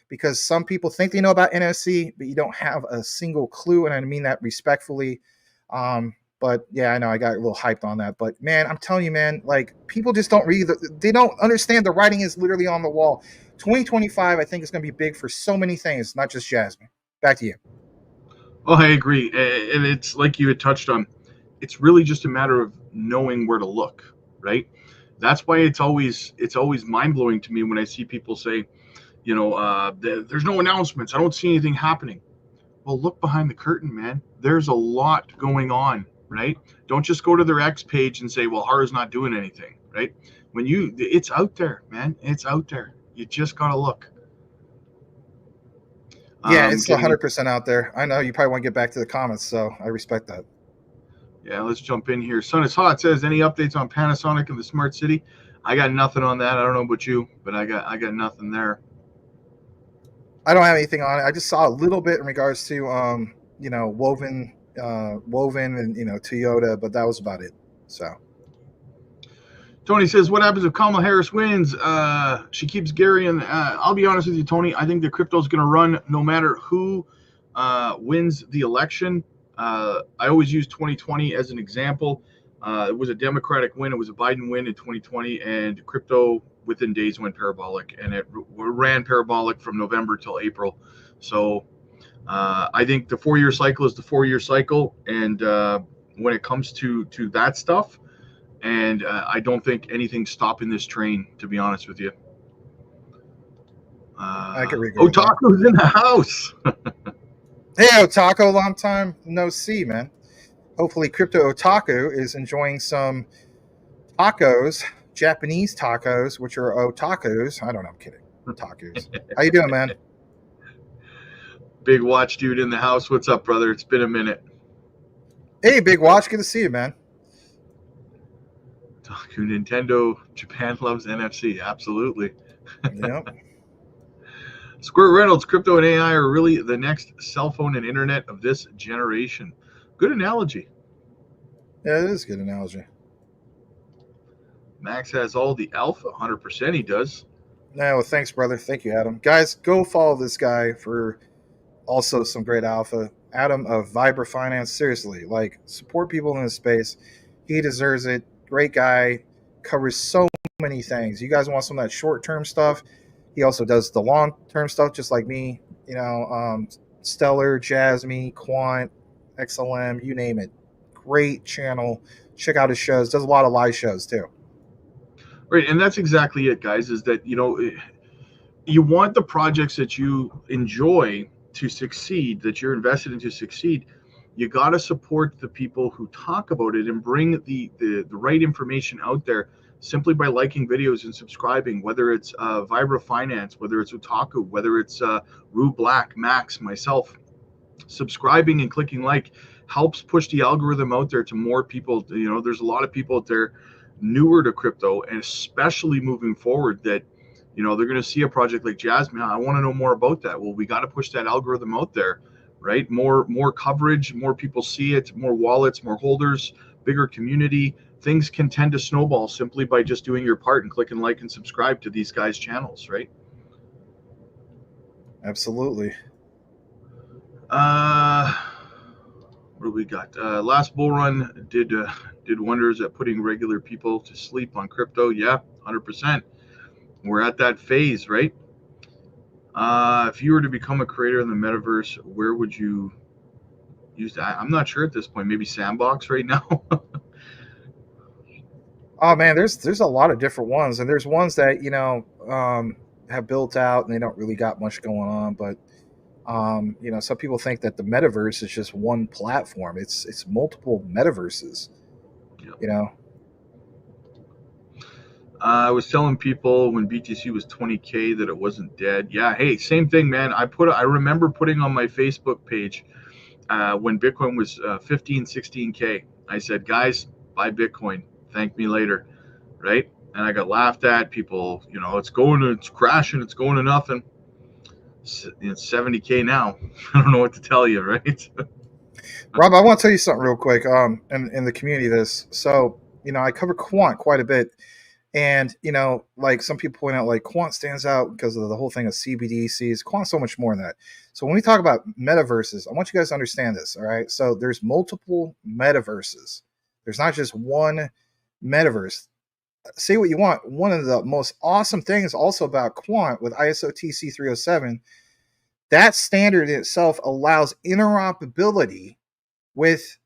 because some people think they know about NFC, but you don't have a single clue. And I mean that respectfully. But yeah, I know I got a little hyped on that. But man, I'm telling you, man, like people just don't read. They don't understand the writing is literally on the wall. 2025, I think, is going to be big for so many things, not just JASMY. Back to you. Oh, I agree. And it's like you had touched on. It's really just a matter of knowing where to look, right? That's why it's always mind blowing to me when I see people say, you know, there's no announcements. I don't see anything happening. Well, look behind the curtain, man. There's a lot going on, right? Don't just go to their X page and say, well, HAR's not doing anything, right? It's out there, man. It's out there. You just got to look. Yeah, it's 100% out there. I know you probably want to get back to the comments, so I respect that. Yeah, let's jump in here. Sun is Hot says, any updates on Panasonic and the smart city? I got nothing on that. I don't know about you, but I got nothing there. I don't have anything on it. I just saw a little bit in regards to Woven and Toyota, but that was about it. So Tony says, what happens if Kamala Harris wins? She keeps Gary, and I'll be honest with you, Tony. I think the crypto's going to run no matter who wins the election. I always use 2020 as an example. It was a Democratic win. It was a Biden win in 2020, and crypto within days went parabolic, and it ran parabolic from November till April. So I think the 4-year cycle is the 4-year cycle, and when it comes to that stuff, and I don't think anything's stopping this train, to be honest with you. I can agree. Otaku's in the house. Hey, Otaku, long time no see, man. Hopefully, Crypto Otaku is enjoying some tacos, Japanese tacos, which are otakus. I don't know, I'm kidding. Otakus. How you doing, man? Big Watch dude in the house. What's up, brother? It's been a minute. Hey, Big Watch. Good to see you, man. Nintendo Japan loves NFC. Absolutely. Yep. Squirt Reynolds, crypto and AI are really the next cell phone and internet of this generation. Good analogy. Yeah, it is a good analogy. Max has all the alpha. 100% he does. No, well, thanks, brother. Thank you, Adam. Guys, go follow this guy for also some great alpha. Adam of Vibra Finance. Seriously, support people in this space. He deserves it. Great guy, covers so many things. You guys want some of that short-term stuff? He also does the long-term stuff, just like me. Stellar, JASMY, Quant, XLM, you name it. Great channel. Check out his shows. Does a lot of live shows too. Right, and that's exactly it, guys. Is that you want the projects that you enjoy to succeed, that you're invested in to succeed. You got to support the people who talk about it and bring the right information out there simply by liking videos and subscribing, whether it's Vibra Finance, whether it's Otaku, whether it's Rue Black, Max, myself. Subscribing and clicking like helps push the algorithm out there to more people. There's a lot of people out there newer to crypto, and especially moving forward, that they're going to see a project like JASMY. I want to know more about that. Well, we got to push that algorithm out there, right? More coverage, more people see it, more wallets, more holders, bigger community. Things can tend to snowball simply by just doing your part and clicking like and subscribe to these guys' channels, right? Absolutely. What do we got? Last bull run did wonders at putting regular people to sleep on crypto. Yeah, 100%. We're at that phase, right? If you were to become a creator in the metaverse, where would you use that? I'm not sure at this point. Maybe Sandbox right now. Oh man, there's a lot of different ones, and there's ones that have built out and they don't really got much going on. But some people think that the metaverse is just one platform. It's multiple metaverses. Yeah. You know. I was telling people when BTC was 20K that it wasn't dead. Yeah, hey, same thing, man. I remember putting on my Facebook page when Bitcoin was 15, 16K. I said, guys, buy Bitcoin. Thank me later, right? And I got laughed at. People, it's crashing, it's going to nothing. It's 70K now. I don't know what to tell you, right? Rob, I want to tell you something real quick. In the community, this I cover quant quite a bit. And, like some people point out, like quant stands out because of the whole thing of CBDCs. Quant's so much more than that. So when we talk about metaverses, I want you guys to understand this. All right. So there's multiple metaverses. There's not just one metaverse. Say what you want. One of the most awesome things also about quant with ISO TC 307, that standard in itself allows interoperability with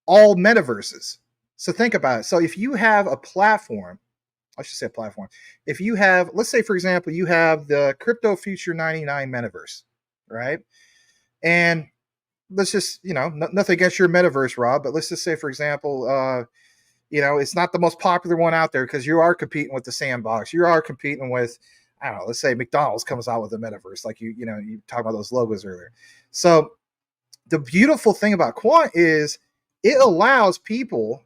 all metaverses. So think about it. So if you have a platform, I should say a platform. If you have, let's say, for example, you have the Crypto Future 99 metaverse, right? And let's just, nothing against your metaverse, Rob, but let's just say, for example, it's not the most popular one out there because you are competing with the Sandbox. You are competing with, I don't know, let's say McDonald's comes out with a metaverse, like you talked about those logos earlier. So the beautiful thing about Quant is it allows people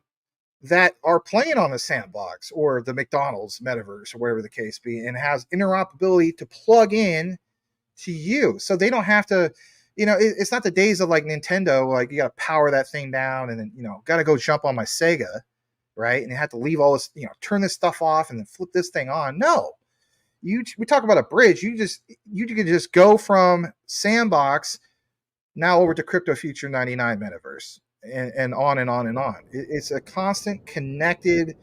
that are playing on the Sandbox or the McDonald's metaverse or wherever the case be, and has interoperability to plug in to you. So they don't have to, it's not the days of like Nintendo, like you got to power that thing down and then, got to go jump on my Sega, right? And you have to leave all this, turn this stuff off and then flip this thing on. No, we talk about a bridge. You can just go from Sandbox now over to Crypto Future 99 metaverse. And on and on and on. It's a constant connected,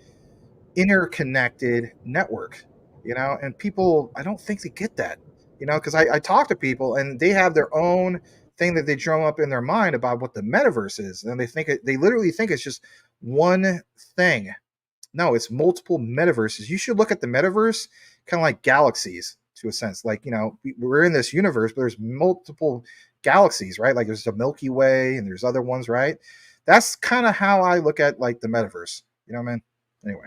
interconnected network, and people, I don't think they get that, because I talk to people and they have their own thing that they drum up in their mind about what the metaverse is. And they literally think it's just one thing. No, it's multiple metaverses. You should look at the metaverse kind of like galaxies to a sense. Like, we're in this universe, but there's multiple galaxies, right? Like there's the Milky Way and there's other ones, right? That's kind of how I look at like the metaverse, man. Anyway.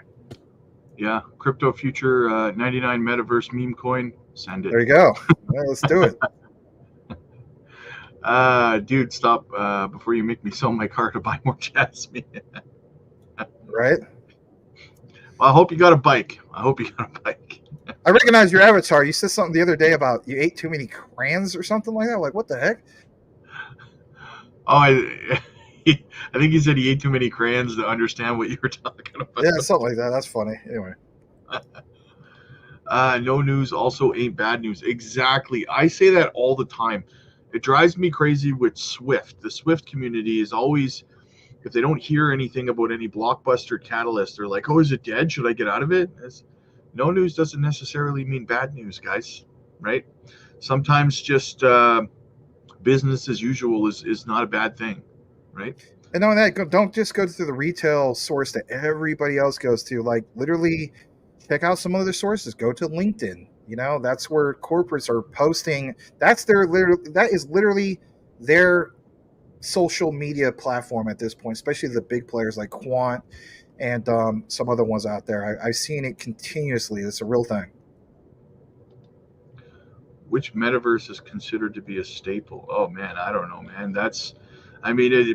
Yeah. Crypto Future 99 metaverse meme coin. Send it. There you go. Yeah, let's do it. Dude, stop before you make me sell my car to buy more Jasmy. Right. Well, I hope you got a bike. I recognize your avatar. You said something the other day about you ate too many crayons or something like that. Like, what the heck? Oh, I think he said he ate too many crayons to understand what you were talking about. Yeah, something like that. That's funny. Anyway. No news also ain't bad news. Exactly. I say that all the time. It drives me crazy with Swift. The Swift community is always, if they don't hear anything about any blockbuster catalyst, they're like, oh, is it dead? Should I get out of it? No news doesn't necessarily mean bad news, guys, right? Sometimes just business as usual is not a bad thing, right? And on that, don't just go to the retail source that everybody else goes to. Like, literally check out some other sources. Go to LinkedIn. That's where corporates are posting. That is literally their social media platform at this point, especially the big players like Quant and some other ones out there. I've seen it continuously. It's a real thing. Which metaverse is considered to be a staple? Oh man, I don't know, man.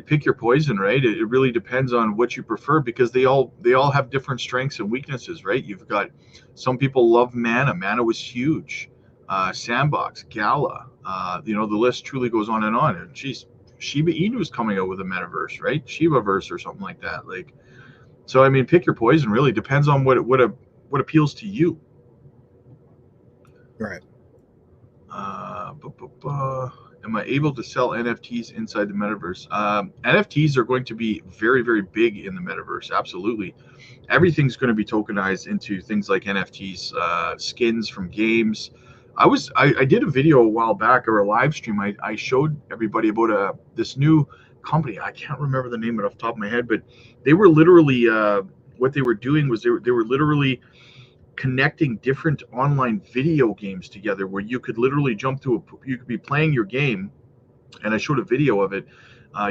Pick your poison, right? It really depends on what you prefer because they all have different strengths and weaknesses, right? You've got some people love Mana. Mana was huge. Sandbox, Gala, You know, the list truly goes on and on. And geez, Shiba Inu is coming out with a metaverse, right? Shibaverse or something like that. Like, so I mean, pick your poison. Really depends on what appeals to you. Right. Am I able to sell NFTs inside the metaverse? NFTs are going to be very, very big in the metaverse. Absolutely. Everything's going to be tokenized into things like NFTs, skins from games. I did a video a while back, or a live stream. I showed everybody about this new company. I can't remember the name off the top of my head, but they were literally what they were doing was they were literally connecting different online video games together, where you could literally you could be playing your game, and I showed a video of it.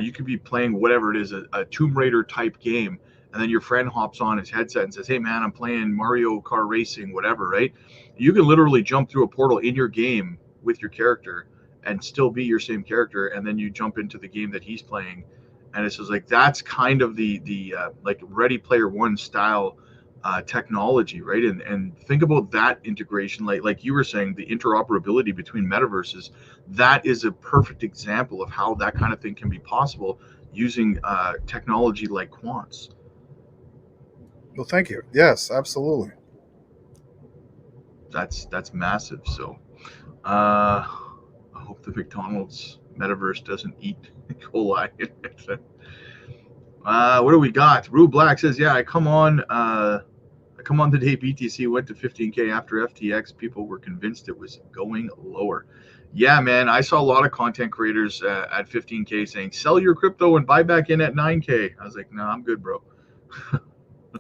You could be playing whatever it is, a Tomb Raider type game, and then your friend hops on his headset and says, "Hey man, I'm playing Mario Kart Racing, whatever." Right? You can literally jump through a portal in your game with your character and still be your same character, and then you jump into the game that he's playing, and it's just like that's kind of the like Ready Player One style technology, right? And think about that integration, like you were saying, the interoperability between metaverses. That is a perfect example of how that kind of thing can be possible using technology like quants. Well, thank you. Yes, absolutely. That's massive. So I hope the McDonald's metaverse doesn't eat coli. What do we got? Rue Black says, yeah, I come on the day BTC went to 15K after FTX. People were convinced it was going lower. Yeah, man, I saw a lot of content creators at 15K saying, sell your crypto and buy back in at 9K. I was like, no, I'm good, bro.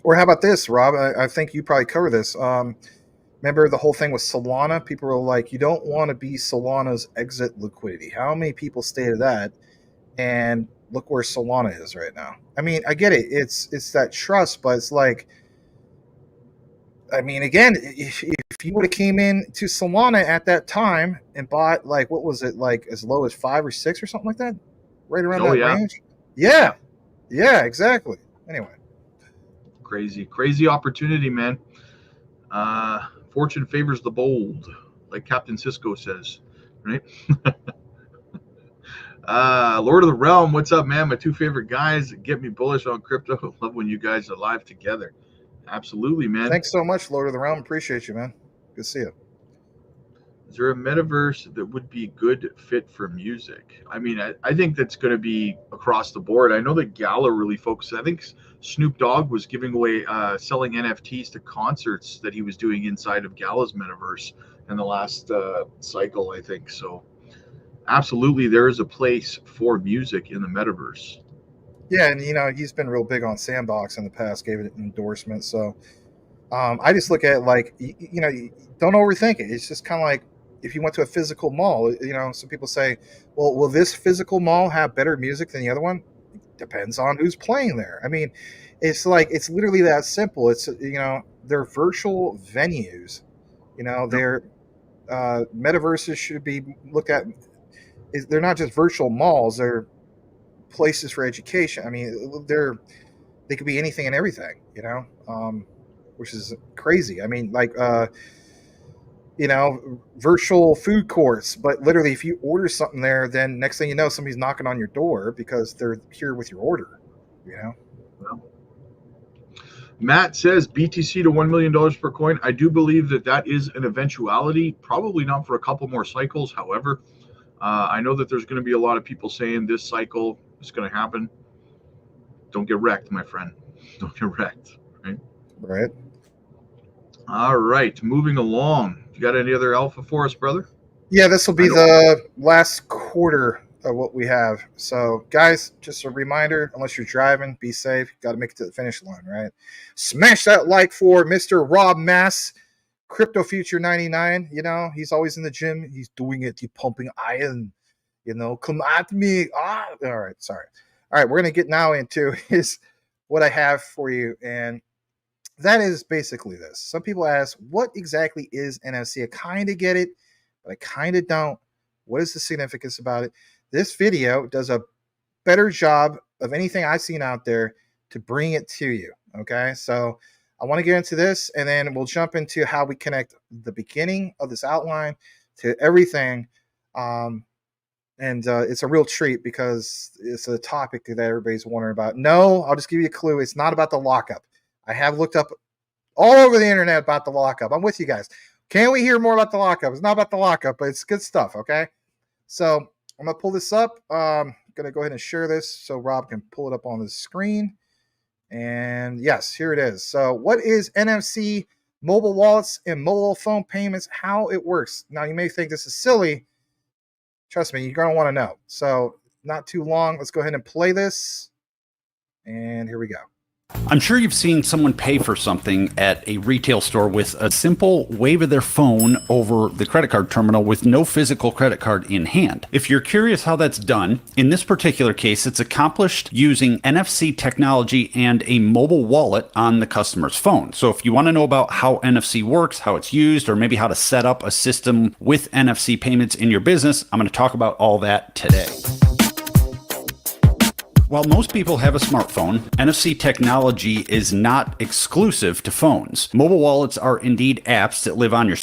Or how about this, Rob? I think you probably cover this. Remember the whole thing with Solana? People were like, you don't want to be Solana's exit liquidity. How many people stated that? And look where Solana is right now. I mean, I get it. It's that trust, but it's like, I mean, again, if you would have came in to Solana at that time and bought, like, what was it, like as low as 5 or 6 or something like that, right around that range. Yeah, exactly. Anyway, crazy opportunity, man. Fortune favors the bold, like Captain Cisco says, right? Lord of the Realm, what's up, man? My two favorite guys get me bullish on crypto. Love when you guys are live together. Absolutely, man. Thanks so much, Lord of the Realm. Appreciate you, man. Good to see you. Is there a metaverse that would be good fit for music? I mean, I think that's going to be across the board. I know that Gala really focuses. I think Snoop Dogg was giving away, selling NFTs to concerts that he was doing inside of Gala's metaverse in the last cycle, I think. So absolutely, there is a place for music in the metaverse. Yeah, and he's been real big on Sandbox in the past, gave it an endorsement. So I just look at it like, don't overthink it. It's just kind of like if you went to a physical mall, some people say, well, will this physical mall have better music than the other one? Depends on who's playing there. I mean, it's literally that simple. It's, they're virtual venues, they're metaverses should be looked at. They're not just virtual malls. They're places for education. I mean, they could be anything and everything, which is crazy. I mean, like, virtual food courts, but literally if you order something there, then next thing you know, somebody's knocking on your door because they're here with your order, Well, Matt says BTC to $1 million per coin. I do believe that is an eventuality, probably not for a couple more cycles. However, I know that there's going to be a lot of people saying this cycle is going to happen. Don't get wrecked, my friend. Don't get wrecked. Right. All right. Moving along. You got any other alpha for us, brother? Yeah, this will be the last quarter of what we have. So, guys, just a reminder, unless you're driving, be safe. Got to make it to the finish line, right? Smash that like for Mr. Rob Mass, Crypto Future 99. He's always in the gym. He's doing it. He's pumping iron. Come at me. All right, sorry. All right, we're going to get now into what I have for you. And that is basically this. Some people ask, what exactly is NFC? I kind of get it, but I kind of don't. What is the significance about it? This video does a better job of anything I've seen out there to bring it to you. Okay, so I want to get into this, and then we'll jump into how we connect the beginning of this outline to everything And it's a real treat because it's a topic that everybody's wondering about. No, I'll just give you a clue. It's not about the lockup. I have looked up all over the internet about the lockup. I'm with you guys. Can we hear more about the lockup? It's not about the lockup, but it's good stuff, okay? So I'm going to pull this up. I'm going to go ahead and share this so Rob can pull it up on the screen. And yes, here it is. So what is NFC, mobile wallets, and mobile phone payments, how it works? Now, you may think this is silly. Trust me, you're going to want to know. So not too long. Let's go ahead and play this. And here we go. I'm sure you've seen someone pay for something at a retail store with a simple wave of their phone over the credit card terminal with no physical credit card in hand. If you're curious how that's done, in this particular case, it's accomplished using NFC technology and a mobile wallet on the customer's phone. So if you want to know about how NFC works, how it's used, or maybe how to set up a system with NFC payments in your business, I'm going to talk about all that today. While most people have a smartphone, NFC technology is not exclusive to phones. Mobile wallets are indeed apps that live on your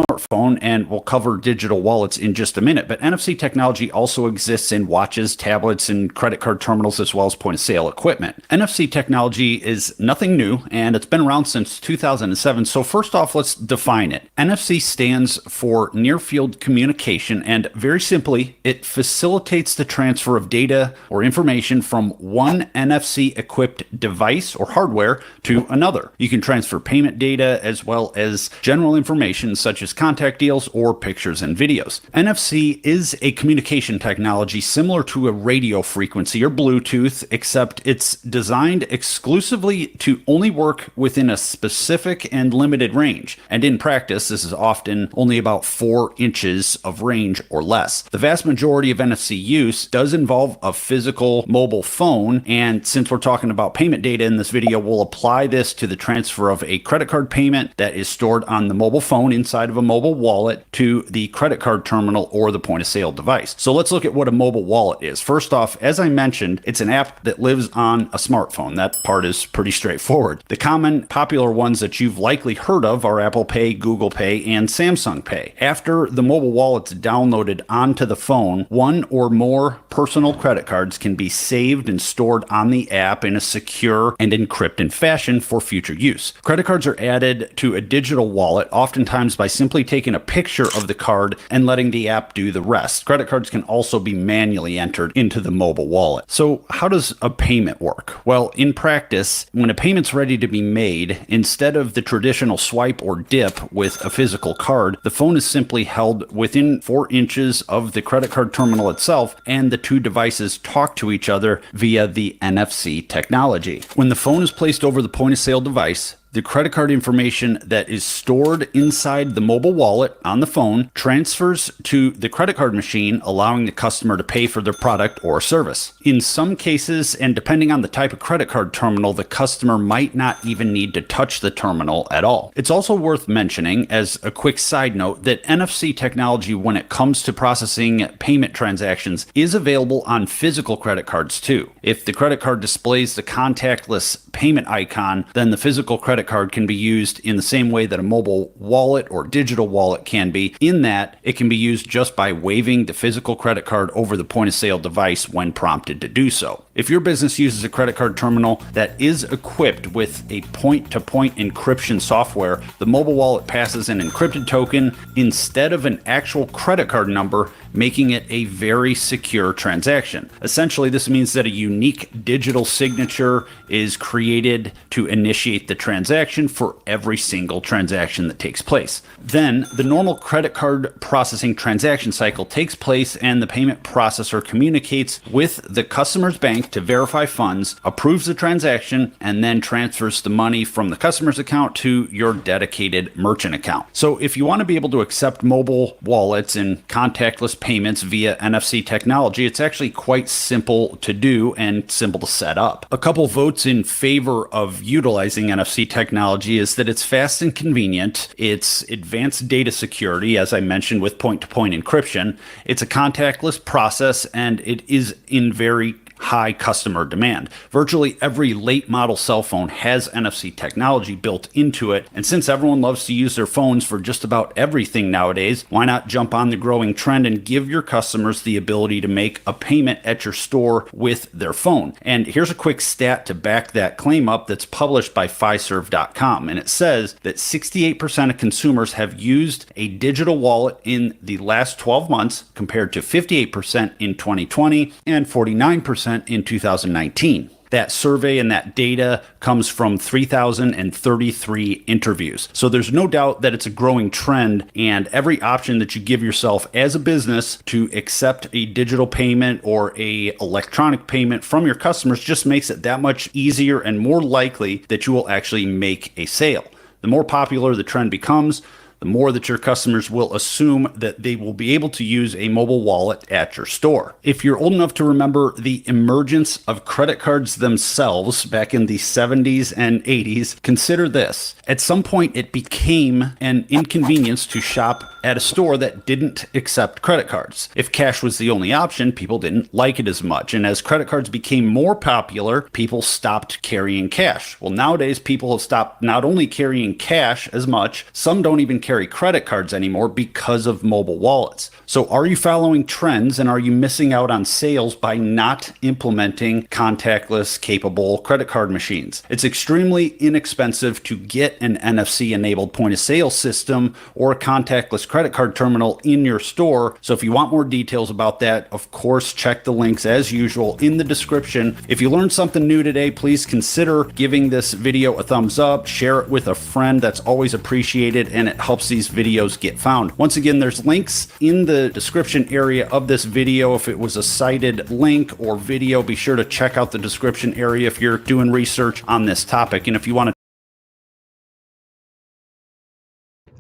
smartphone, and we'll cover digital wallets in just a minute. But NFC technology also exists in watches, tablets, and credit card terminals, as well as point-of-sale equipment. NFC technology is nothing new, and it's been around since 2007. So first off, let's define it. NFC stands for Near-Field Communication, and very simply, it facilitates the transfer of data or information from one NFC-equipped device or hardware to another. You can transfer payment data as well as general information such as contact deals or pictures and videos. NFC is a communication technology similar to a radio frequency or Bluetooth, except it's designed exclusively to only work within a specific and limited range. And in practice, this is often only about 4 inches of range or less. The vast majority of NFC use does involve a physical mobile phone, and since we're talking about payment data in this video, we'll apply this to the transfer of a credit card payment that is stored on the mobile phone inside of a mobile wallet to the credit card terminal or the point of sale device. So let's look at what a mobile wallet is. First off, as I mentioned, it's an app that lives on a smartphone. That part is pretty straightforward. The common popular ones that you've likely heard of are Apple Pay, Google Pay, and Samsung Pay. After the mobile wallet's downloaded onto the phone, one or more personal credit cards can be saved and stored on the app in a secure and encrypted fashion for future use. Credit cards are added to a digital wallet, oftentimes by simply taking a picture of the card and letting the app do the rest. Credit cards can also be manually entered into the mobile wallet. So how does a payment work? Well, in practice, when a payment's ready to be made, instead of the traditional swipe or dip with a physical card, the phone is simply held within 4 inches of the credit card terminal itself, and the two devices talk to each other via the NFC technology. When the phone is placed over the point of sale device, the credit card information that is stored inside the mobile wallet on the phone transfers to the credit card machine, allowing the customer to pay for their product or service. In some cases, and depending on the type of credit card terminal, the customer might not even need to touch the terminal at all. It's also worth mentioning, as a quick side note, that NFC technology, when it comes to processing payment transactions, is available on physical credit cards too. If the credit card displays the contactless payment icon, then the physical credit card can be used in the same way that a mobile wallet or digital wallet can be, in that it can be used just by waving the physical credit card over the point of sale device when prompted to do so. If your business uses a credit card terminal that is equipped with a point-to-point encryption software, the mobile wallet passes an encrypted token instead of an actual credit card number, making it a very secure transaction. Essentially, this means that a unique digital signature is created to initiate the transaction for every single transaction that takes place. Then, the normal credit card processing transaction cycle takes place, and the payment processor communicates with the customer's bank to verify funds, approves the transaction, and then transfers the money from the customer's account to your dedicated merchant account. So if you want to be able to accept mobile wallets and contactless payments via NFC technology, it's actually quite simple to do and simple to set up. A couple votes in favor of utilizing NFC technology is that it's fast and convenient, it's advanced data security, as I mentioned, with point-to-point encryption, it's a contactless process, and it is in very high customer demand. Virtually every late model cell phone has NFC technology built into it, and since everyone loves to use their phones for just about everything nowadays, why not jump on the growing trend and give your customers the ability to make a payment at your store with their phone? And here's a quick stat to back that claim up that's published by Fiserv.com, and it says that 68% of consumers have used a digital wallet in the last 12 months compared to 58% in 2020 and 49% in 2019. That survey and that data comes from 3,033 interviews. So there's no doubt that it's a growing trend, and every option that you give yourself as a business to accept a digital payment or a electronic payment from your customers just makes it that much easier and more likely that you will actually make a sale. The more popular the trend becomes, the more that your customers will assume that they will be able to use a mobile wallet at your store. If you're old enough to remember the emergence of credit cards themselves back in the 70s and 80s, consider this. At some point, it became an inconvenience to shop at a store that didn't accept credit cards. If cash was the only option, people didn't like it as much. And as credit cards became more popular, people stopped carrying cash. Well, nowadays, people have stopped not only carrying cash as much, some don't even carry credit cards anymore because of mobile wallets. So are you following trends, and are you missing out on sales by not implementing contactless capable credit card machines? It's extremely inexpensive to get an NFC enabled point of sale system or a contactless credit card terminal in your store. So if you want more details about that, of course, check the links as usual in the description. If you learned something new today, please consider giving this video a thumbs up, share it with a friend. That's always appreciated, and it helps these videos get found. Once again, there's links in the description area of this video. If it was a cited link or video, be sure to check out the description area if you're doing research on this topic. And if you want to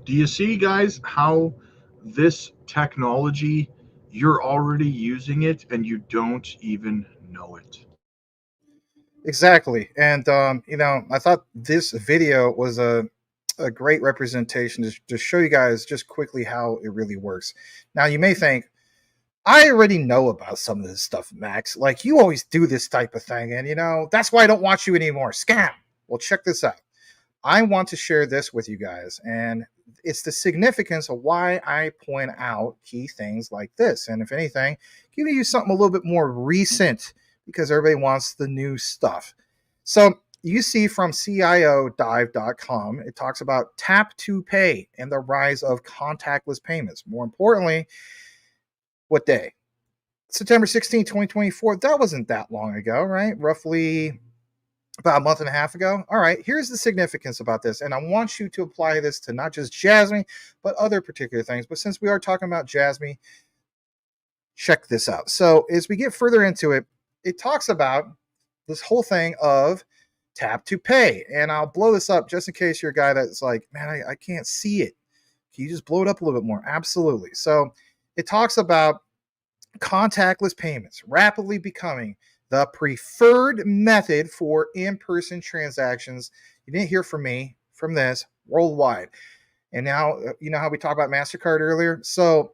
Do you see, guys, how this technology, you're already using it and you don't even know it? Exactly. And, I thought this video was a great representation to show you guys just quickly how it really works. Now, you may think, I already know about some of this stuff, Max. Like, you always do this type of thing, and, that's why I don't watch you anymore. Scam. Well, check this out. I want to share this with you guys, and it's the significance of why I point out key things like this. And if anything, giving you something a little bit more recent, because everybody wants the new stuff. So you see from CIOdive.com, it talks about tap to pay and the rise of contactless payments. More importantly, what day? September 16, 2024. That wasn't that long ago, right? Roughly about a month and a half ago. All right, here's the significance about this. And I want you to apply this to not just JASMY, but other particular things. But since we are talking about JASMY, check this out. So as we get further into it, it talks about this whole thing of tap to pay. And I'll blow this up just in case you're a guy that's like, man, I can't see it. Can you just blow it up a little bit more? Absolutely. So it talks about contactless payments rapidly becoming the preferred method for in-person transactions. You didn't hear from me, from this, worldwide. And now, you know how we talked about MasterCard earlier? So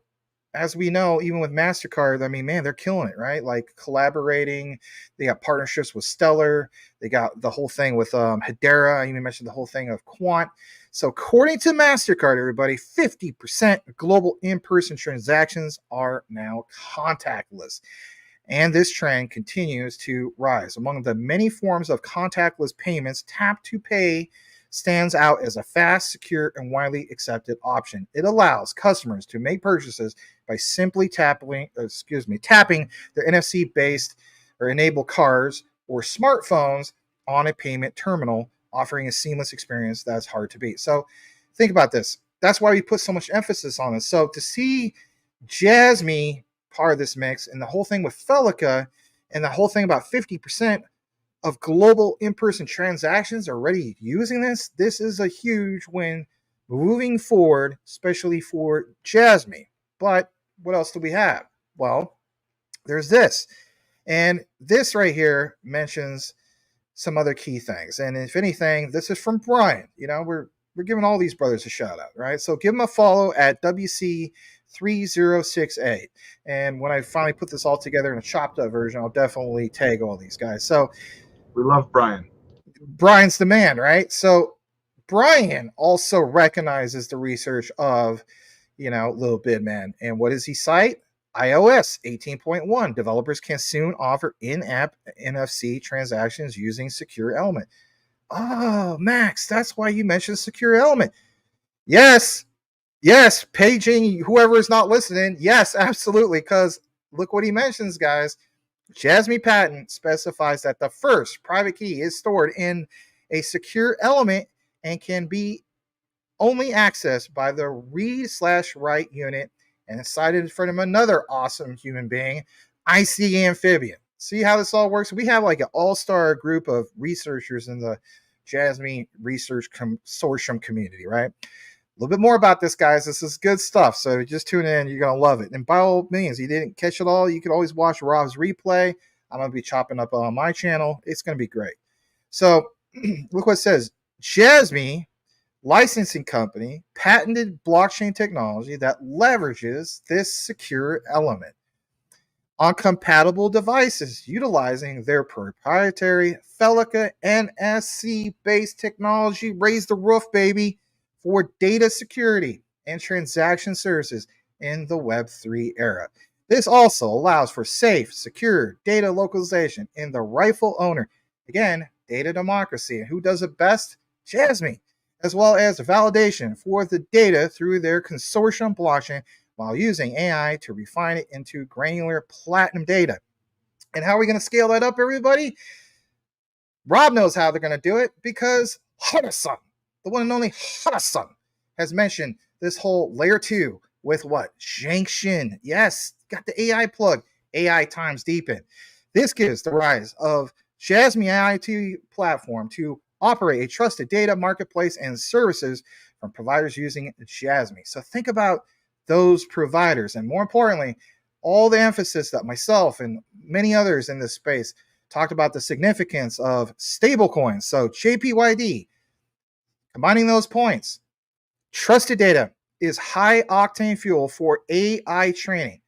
as we know, even with MasterCard, I mean, man, they're killing it, right? Like collaborating. They got partnerships with Stellar. They got the whole thing with Hedera. I even mentioned the whole thing of Quant. So according to MasterCard, everybody, 50% of global in-person transactions are now contactless. And this trend continues to rise. Among the many forms of contactless payments, tap to pay stands out as a fast, secure, and widely accepted option. It allows customers to make purchases by simply tapping their NFC-based or enabled cards or smartphones on a payment terminal, offering a seamless experience that's hard to beat. So think about this. That's why we put so much emphasis on this. So to see JASMY part of this mix and the whole thing with Felica and the whole thing about 50% of global in-person transactions are already using this, this is a huge win moving forward, especially for JASMY. But what else do we have? Well, there's this. And this right here mentions some other key things. And if anything, this is from Brian. You know, we're giving all these brothers a shout out, right? So give them a follow at WC 3068. And when I finally put this all together in a chopped up version, I'll definitely tag all these guys. So We love Brian. Brian's the man, right? So Brian also recognizes the research of, Lil Bidman. And what does he cite? iOS 18.1. Developers can soon offer in-app NFC transactions using secure element. Oh, Max, that's why you mentioned secure element. Yes, paging whoever is not listening. Yes, absolutely. Because look what he mentions, guys. JASMY patent specifies that the first private key is stored in a secure element and can be only accessed by the read/write unit, and is cited from another awesome human being, IC Amphibian. See how this all works? We have like an all-star group of researchers in the JASMY research consortium community, right? A little bit more about this, guys. This is good stuff. So just tune in. You're going to love it. And by all means, you didn't catch it all, you can always watch Rob's replay. I'm going to be chopping up on my channel. It's going to be great. So look what it says. JASMY licensing company patented blockchain technology that leverages this secure element on compatible devices utilizing their proprietary Felica NSC-based technology. Raise the roof, baby, for data security and transaction services in the Web3 era. This also allows for safe, secure data localization in the rightful owner. Again, data democracy. And who does it best? JASMY. As well as validation for the data through their consortium blockchain while using AI to refine it into granular platinum data. And how are we going to scale that up, everybody? Rob knows how they're going to do it because Hana-san, the one and only Hana-san, has mentioned this whole layer 2 with what? Junction. Yes, got the AI plug. AI times deepen. This gives the rise of JASMY IoT platform to operate a trusted data marketplace and services from providers using JASMY. So think about those providers, and more importantly, all the emphasis that myself and many others in this space talked about the significance of stablecoins. So JPYD, combining those points, trusted data is high octane fuel for AI training.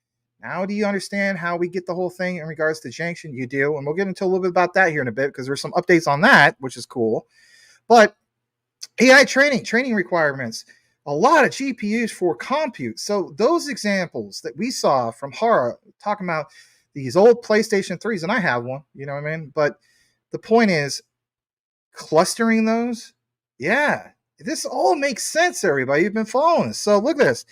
Now, do you understand how we get the whole thing in regards to Junction? You do, and we'll get into a little bit about that here in a bit because there's some updates on that, which is cool. But AI training requirements, a lot of GPUs for compute. So those examples that we saw from Hara talking about these old PlayStation 3s, and I have one, you know what I mean? But the point is, clustering those, yeah, this all makes sense, everybody. You've been following this. So look at this.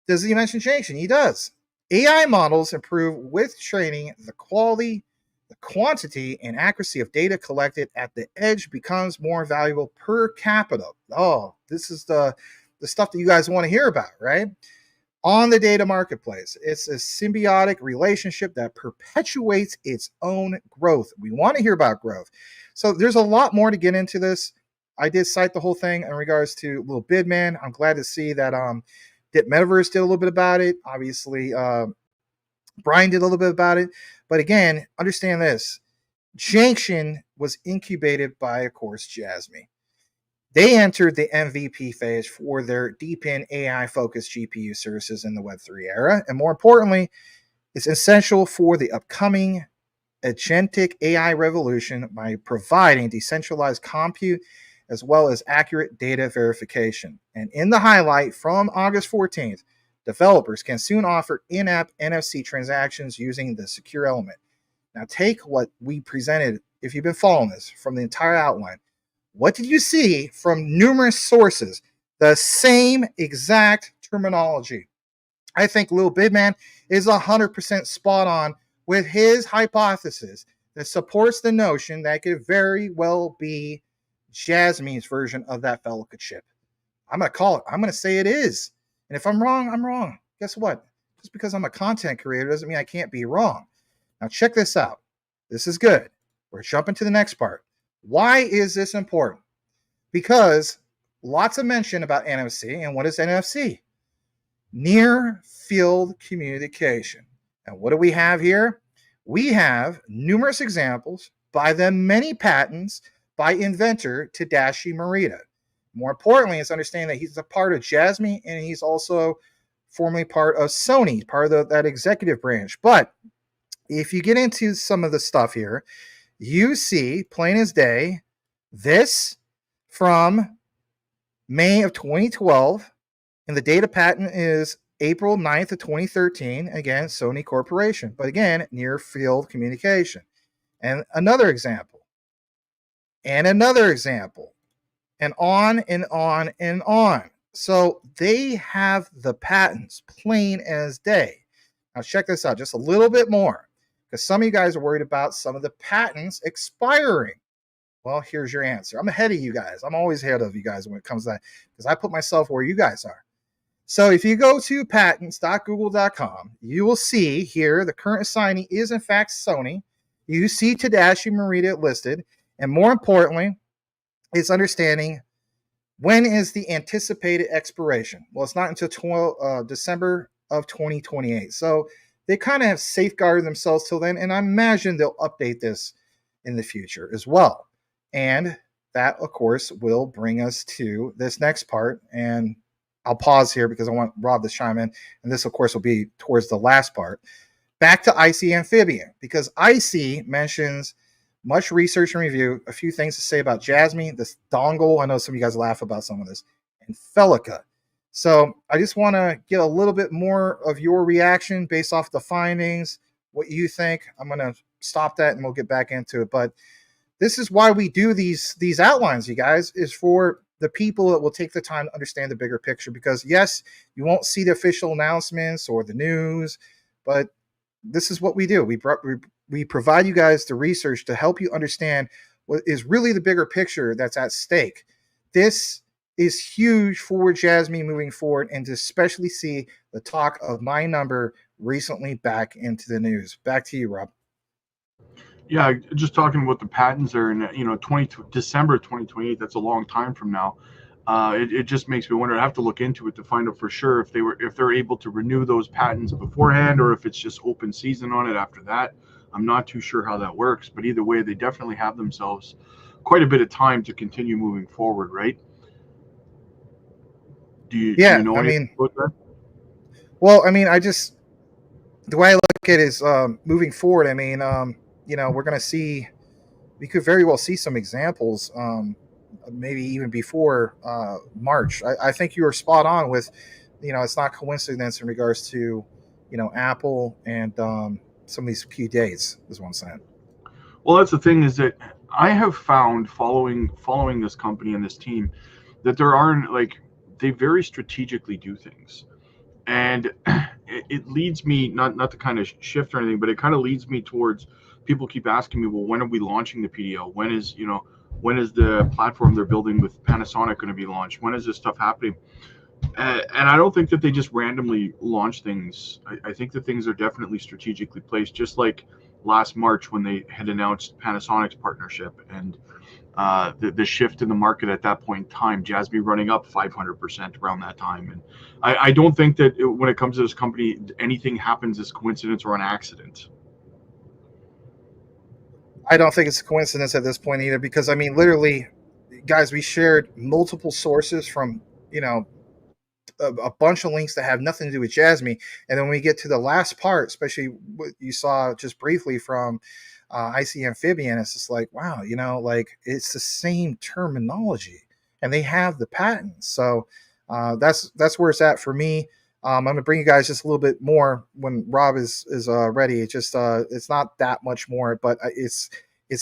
Does he mention Junction? He does. AI models improve with training. The quality, the quantity, and accuracy of data collected at the edge becomes more valuable per capita. Oh, this is the stuff that you guys want to hear about, right? On the data marketplace, it's a symbiotic relationship that perpetuates its own growth. We want to hear about growth. So there's a lot more to get into this. I did cite the whole thing in regards to Lil Bidman. I'm glad to see that that Metaverse did a little bit about it. Obviously, Brian did a little bit about it. But again, understand this. Junction was incubated by, of course, JASMY. They entered the MVP phase for their deep-in AI-focused GPU services in the Web3 era. And more importantly, it's essential for the upcoming agentic AI revolution by providing decentralized compute as well as accurate data verification. And in the highlight from August 14th, developers can soon offer in-app NFC transactions using the secure element. Now take what we presented, if you've been following this, from the entire outline. What did you see from numerous sources? The same exact terminology. I think Lil Bidman is 100% spot on with his hypothesis that supports the notion that could very well be JASMY's version of that Felica chip. I'm going to call it. I'm going to say it is. And if I'm wrong, I'm wrong. Guess what? Just because I'm a content creator doesn't mean I can't be wrong. Now check this out. This is good. We're jumping to the next part. Why is this important? Because lots of mention about NFC. And what is NFC? Near field communication. And what do we have here? We have numerous examples by the many patents by inventor Tadashi Morita. More importantly, is understanding that he's a part of JASMY and he's also formerly part of Sony, part of that executive branch. But if you get into some of the stuff here, you see plain as day this from May of 2012, and the data patent is April 9th of 2013. Again, Sony Corporation, but again, near field communication. And another example, and another example, and on and on and on. So they have the patents plain as day. Now check this out just a little bit more, because some of you guys are worried about some of the patents expiring. Well, here's your answer. I'm ahead of you guys. I'm always ahead of you guys when it comes to that, because I put myself where you guys are. So if you go to patents.google.com, you will see here the current assignee is in fact Sony. You see Tadashi Morita listed, and more importantly, it's understanding when is the anticipated expiration. Well, it's not until December of 2028. So they kind of have safeguarded themselves till then, and I imagine they'll update this in the future as well. And that, of course, will bring us to this next part. And I'll pause here because I want Rob to chime in. And this, of course, will be towards the last part. Back to IC Amphibian, because IC mentions much research and review, a few things to say about JASMY, this dongle. I know some of you guys laugh about some of this, and Felica. So I just want to get a little bit more of your reaction based off the findings, what you think. I'm going to stop that and we'll get back into it. But this is why we do these outlines, you guys, is for the people that will take the time to understand the bigger picture. Because yes, you won't see the official announcements or the news, but this is what we do. We provide you guys the research to help you understand what is really the bigger picture that's at stake. This is huge for JASMY moving forward, and to especially see the talk of my number recently back into the news. Back to you, Rob. Yeah, just talking about the patents there, in December 2028. That's a long time from now. It just makes me wonder. I have to look into it to find out for sure if they're able to renew those patents beforehand, or if it's just open season on it after that. I'm not too sure how that works, but either way, they definitely have themselves quite a bit of time to continue moving forward, right? Do you know anything about that? Well, I mean, the way I look at it is moving forward. I mean, we're going to see, we could very well see some examples, maybe even before March. I think you are spot on with, it's not coincidence in regards to, Apple and some of these key dates, is what I'm saying. Well, that's the thing, is that I have found following this company and this team that there aren't, like, they very strategically do things. And it leads me, not to kind of shift or anything, but it kind of leads me towards, people keep asking me, well, when are we launching the PDL? When is the platform they're building with Panasonic going to be launched? When is this stuff happening? And I don't think that they just randomly launch things. I think that things are definitely strategically placed, just like last March when they had announced Panasonic's partnership and the shift in the market at that point in time, JASMY running up 500% around that time. And I don't think that when it comes to this company, anything happens as coincidence or an accident. I don't think it's a coincidence at this point either, because I mean, literally, guys, we shared multiple sources from, a bunch of links that have nothing to do with JASMY. And then when we get to the last part, especially what you saw just briefly from IC Amphibian, it's just like, wow, like it's the same terminology and they have the patents. So that's where it's at for me. I'm going to bring you guys just a little bit more when Rob is ready. It's just it's not that much more, but it's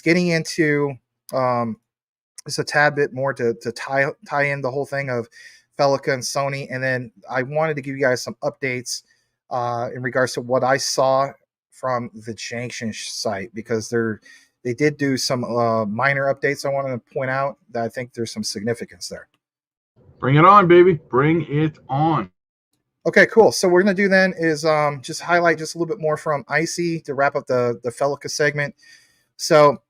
getting into just a tad bit more to tie in the whole thing of Felica and Sony. And then I wanted to give you guys some updates in regards to what I saw from the Junction site, because they did do some minor updates I wanted to point out that I think there's some significance there. Bring it on, baby. Bring it on. Okay, cool. So what we're going to do then is just highlight just a little bit more from IC to wrap up the Felica segment. So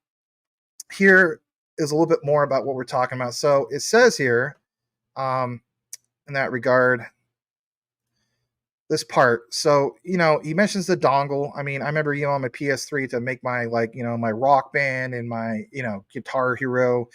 here is a little bit more about what we're talking about. So it says here, in that regard, this part. So, he mentions the dongle. I mean, I remember, on my PS3 to make my, my Rock Band and my, Guitar Hero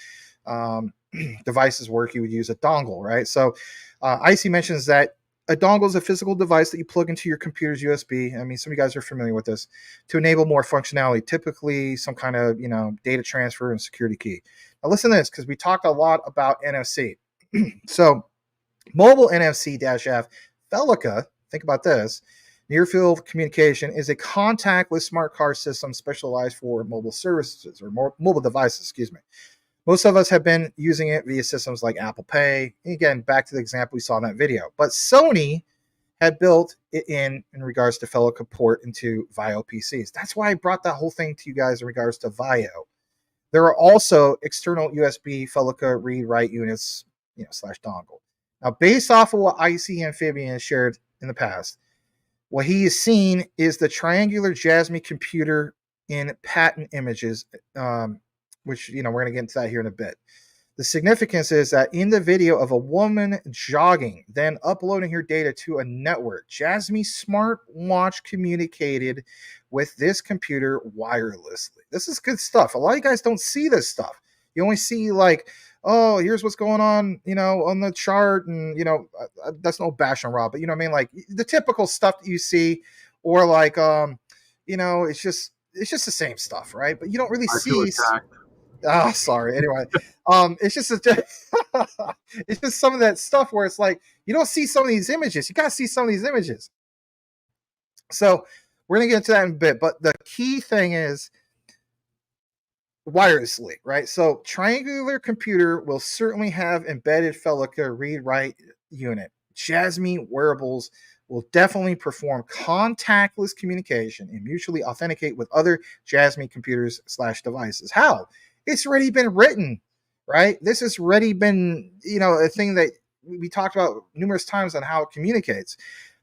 devices work, you would use a dongle, right? So IC mentions that a dongle is a physical device that you plug into your computer's USB. I mean, some of you guys are familiar with this, to enable more functionality, typically some kind of, data transfer and security key. Now listen to this, because we talked a lot about NFC. So mobile NFC-F, Felica, think about this, near-field communication is a contactless smart card system specialized for mobile services, or mobile devices, excuse me. Most of us have been using it via systems like Apple Pay. Again, back to the example we saw in that video. But Sony had built it in regards to Felica port into VAIO PCs. That's why I brought that whole thing to you guys in regards to VAIO. There are also external USB Felica read-write units, slash dongle. Now, based off of what IC Amphibian has shared in the past, what he has seen is the triangular JASMY computer in patent images, which, we're going to get into that here in a bit. The significance is that in the video of a woman jogging, then uploading her data to a network, JASMY smartwatch communicated with this computer wirelessly. This is good stuff. A lot of you guys don't see this stuff. You only see like, oh, here's what's going on, on the chart. And, that's no bash on Rob, but you know what I mean? Like the typical stuff that you see, or like, it's just the same stuff, right? But you don't really see. Oh, sorry. Anyway, it's just it's just some of that stuff where it's like you don't see some of these images. You got to see some of these images. So we're gonna get into that in a bit, but the key thing is wirelessly, right? So triangular computer will certainly have embedded Felica read-write unit. JASMY wearables will definitely perform contactless communication and mutually authenticate with other JASMY computers / devices. How? It's already been written, right? This has already been, a thing that we talked about numerous times on how it communicates.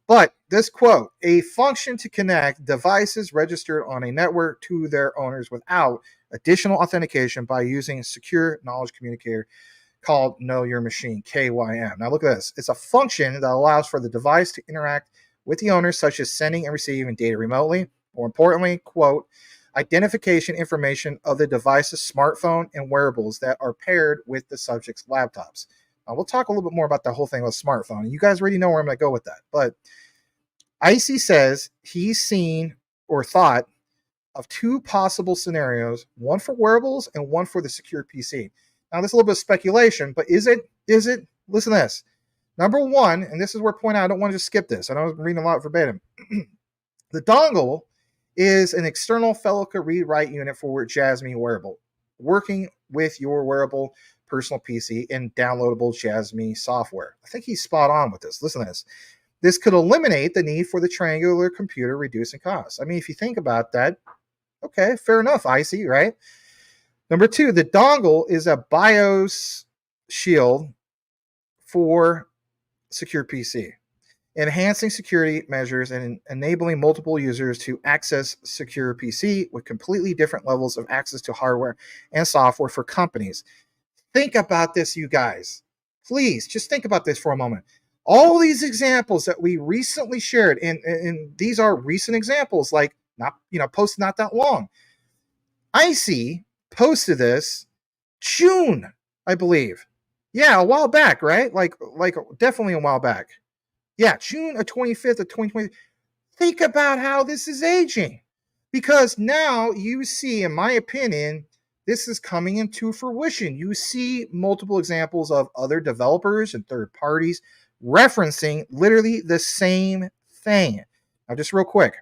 But this quote, a function to connect devices registered on a network to their owners without additional authentication by using a secure knowledge communicator called Know Your Machine, KYM. Now look at this. It's a function that allows for the device to interact with the owner, such as sending and receiving data remotely. More importantly, quote, identification information of the device's smartphone and wearables that are paired with the subject's laptops. Now, we'll talk a little bit more about the whole thing with smartphone. You guys already know where I'm going to go with that. But Icy says he's seen or thought of two possible scenarios, one for wearables and one for the secure PC. Now, this is a little bit of speculation, but is it? Listen to this. Number one, and this is where I point out, I don't want to just skip this. I know I'm reading a lot verbatim. The dongle is an external Felica read-write unit for JASMY wearable, working with your wearable personal PC and downloadable JASMY software. I think he's spot on with this. Listen to this. This could eliminate the need for the triangular computer, reducing costs. I mean, if you think about that, okay, fair enough, Icy, right? Number two, the dongle is a BIOS shield for secure PC, enhancing security measures and enabling multiple users to access secure PC with completely different levels of access to hardware and software for companies. Think about this, you guys. Please, just think about this for a moment. All these examples that we recently shared, and these are recent examples, like not, posted not that long. Icy posted this June, I believe. Yeah, a while back, right? Like definitely a while back. Yeah, June 25th of 2020. Think about how this is aging. Because now you see, in my opinion, this is coming into fruition. You see multiple examples of other developers and third parties referencing literally the same thing. Now, just real quick,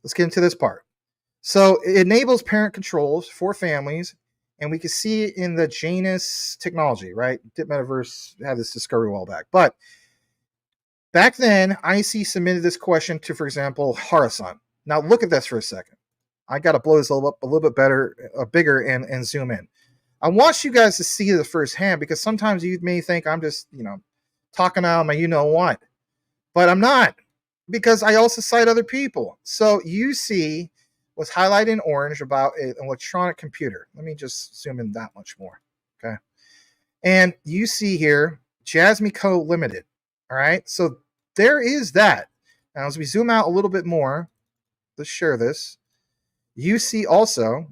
let's get into this part. So it enables parent controls for families, and we can see it in the Janus technology, right? Metaverse had this discovery a while back. But back then, IC submitted this question to, for example, Harasan. Now look at this for a second. I got to blow this a little bit better, bigger, and zoom in. I want you guys to see this firsthand, because sometimes you may think I'm just, talking out my you-know-what. But I'm not, because I also cite other people. So you see what's highlighted in orange about an electronic computer. Let me just zoom in that much more, okay? And you see here, JASMY Co. Limited, all right? So there is that. Now, as we zoom out a little bit more, let's share this. You see also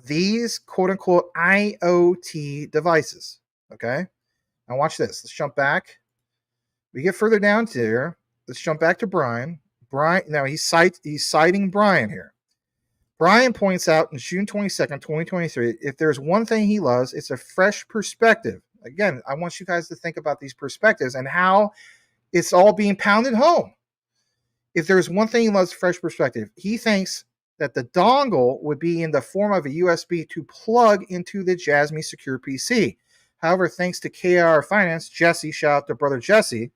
these quote-unquote IoT devices, okay? Now watch this. Let's jump back. We get further down to there. Let's jump back to Brian. Brian, now he's citing Brian here. Brian points out in June 22nd, 2023, if there's one thing he loves, it's a fresh perspective. Again, I want you guys to think about these perspectives and how it's all being pounded home. If there's one thing he loves, fresh perspective. He thinks that the dongle would be in the form of a USB to plug into the JASMY Secure PC. However, thanks to KR Finance, Jesse, shout out to brother Jesse,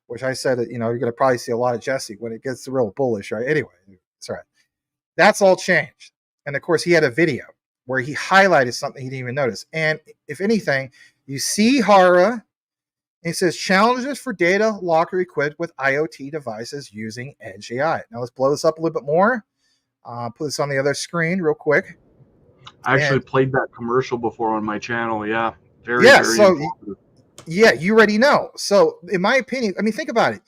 which I said, you're going to probably see a lot of Jesse when it gets real bullish, right? Anyway, it's all right. That's all changed. And of course, he had a video where he highlighted something he didn't even notice. And if anything, you see Hara, and it says challenges for data locker equipped with IoT devices using Edge AI. Now let's blow this up a little bit more. Put this on the other screen real quick. I actually played that commercial before on my channel. Yeah. Very informative. Yeah, you already know. So in my opinion, I mean, think about it.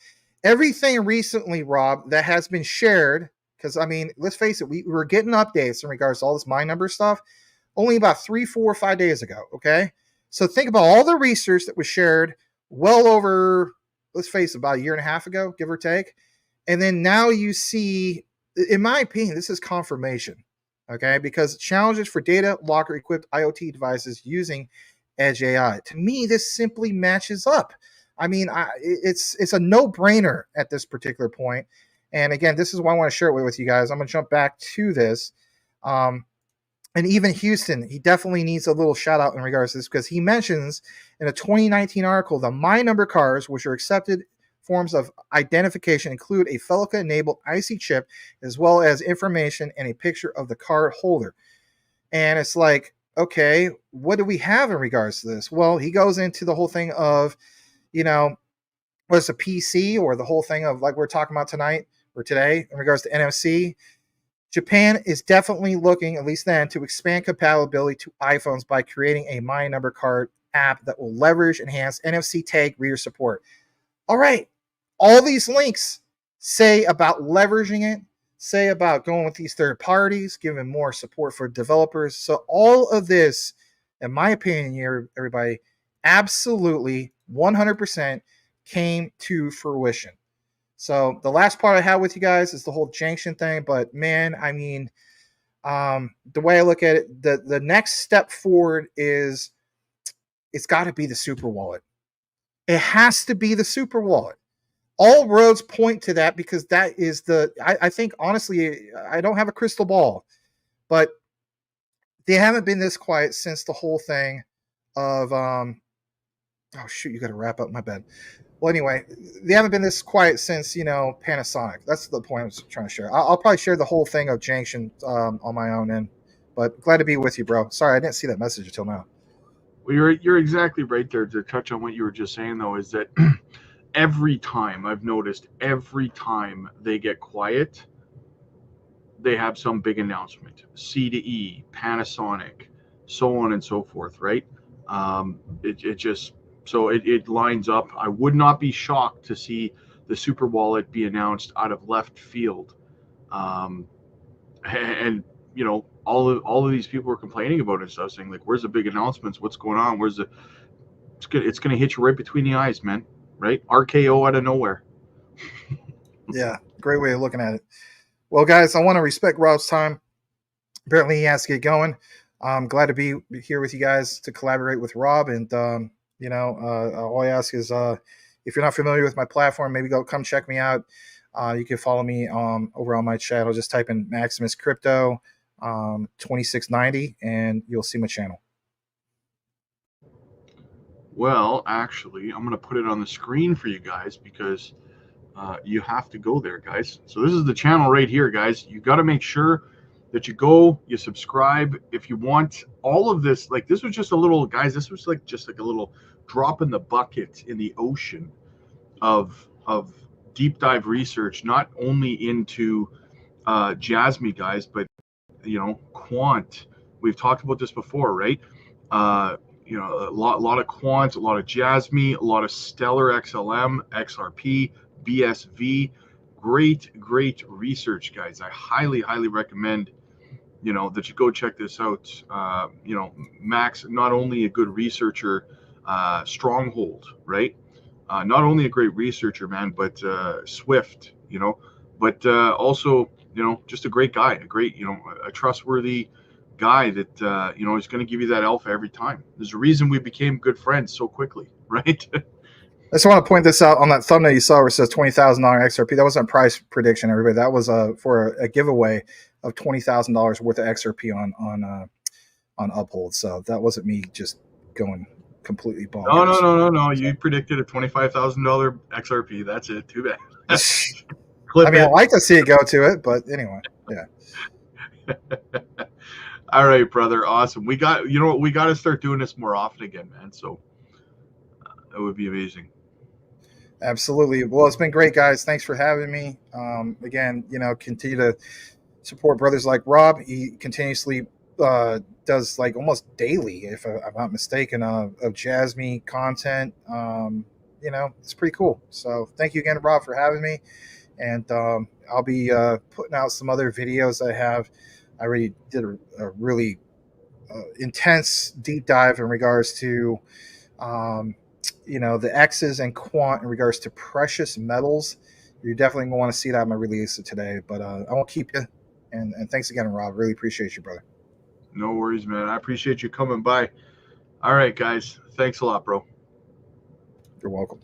Everything recently, Rob, that has been shared, because I mean, let's face it, we were getting updates in regards to all this my number stuff only about 3, 4, 5 days ago. Okay. So think about all the research that was shared well over, let's face it, about a year and a half ago, give or take. And then now you see, in my opinion, this is confirmation. Okay. Because challenges for data locker equipped IoT devices using Edge AI. To me, this simply matches up. I mean, it's a no-brainer at this particular point. And again, this is why I want to share it with you guys. I'm going to jump back to this. And even Houston, he definitely needs a little shout out in regards to this, because he mentions in a 2019 article, the My Number cards, which are accepted forms of identification, include a Felica-enabled IC chip, as well as information and a picture of the card holder. And it's like, okay, what do we have in regards to this? Well, he goes into the whole thing of, what's a PC, or the whole thing of like we're talking about tonight or today in regards to NFC. Japan is definitely looking, at least then, to expand compatibility to iPhones by creating a My Number card app that will leverage enhanced NFC tag reader support. All right, all these links say about leveraging it, say about going with these third parties, giving more support for developers. So all of this, in my opinion here, everybody, absolutely 100% came to fruition. So the last part I have with you guys is the whole junction thing. But man, I mean, the way I look at it, the next step forward is it's got to be the super wallet. It has to be the super wallet. All roads point to that, because that is I think, honestly, I don't have a crystal ball, but they haven't been this quiet since the whole thing of, oh shoot, you got to wrap up, my bad. Well, anyway, they haven't been this quiet since, Panasonic. That's the point I was trying to share. I'll probably share the whole thing of Junction on my own end, but glad to be with you, bro. Sorry, I didn't see that message until now. Well, you're exactly right there. To touch on what you were just saying, though, is that every time I've noticed, every time they get quiet, they have some big announcement. C2E, Panasonic, so on and so forth, right? It lines up. I would not be shocked to see the super wallet be announced out of left field. And all of these people were complaining about it and stuff, saying like, where's the big announcements? What's going on? It's gonna hit you right between the eyes, man. Right? RKO out of nowhere. Yeah, great way of looking at it. Well, guys, I want to respect Rob's time. Apparently he has to get going. I'm glad to be here with you guys to collaborate with Rob. And, all I ask is, if you're not familiar with my platform, maybe come check me out. You can follow me over on my channel. Just type in MaximusCrypto 2690 and you'll see my channel. Well, actually, I'm going to put it on the screen for you guys, because you have to go there, guys. So this is the channel right here, guys. You got to make sure that you go, you subscribe. If you want all of this, like this was just a little, guys, this was just like a little drop in the bucket in the ocean of deep dive research, not only into JASMY, guys, but quant. We've talked about this before, right? A lot of quant, a lot of JASMY, a lot of Stellar XLM, XRP, BSV. Great research, guys. I highly recommend that you go check this out. Max, not only a good researcher, stronghold, right? Not only a great researcher, man, but swift, you know, but also, you know, just a great guy, a great, you know, a trustworthy guy that, you know, is going to give you that alpha every time. There's a reason we became good friends so quickly, right? I just want to point this out on that thumbnail you saw where it says $20,000 XRP. That wasn't a price prediction, everybody. That was for a giveaway of $20,000 worth of XRP on Uphold. So that wasn't me just going completely bonkers. No. You predicted a $25,000 XRP. That's it. Too bad. I mean, I'd like to see it go to it, but anyway, yeah. All right, brother. Awesome. We got, you know what? We got to start doing this more often again, man. So that would be amazing. Absolutely. Well, it's been great, guys. Thanks for having me. Again, you know, continue to support brothers like Rob. He continuously does like almost daily, if I'm not mistaken, of JASMY content. You know, it's pretty cool. So thank you again, Rob, for having me. And I'll be putting out some other videos I have. I already did a really intense deep dive in regards to you know, the X's and quant in regards to precious metals. You're definitely going to want to see that in my release today, but I won't keep you. And thanks again, Rob. Really appreciate you, brother. No worries, man. I appreciate you coming by. All right, guys. Thanks a lot, bro. You're welcome.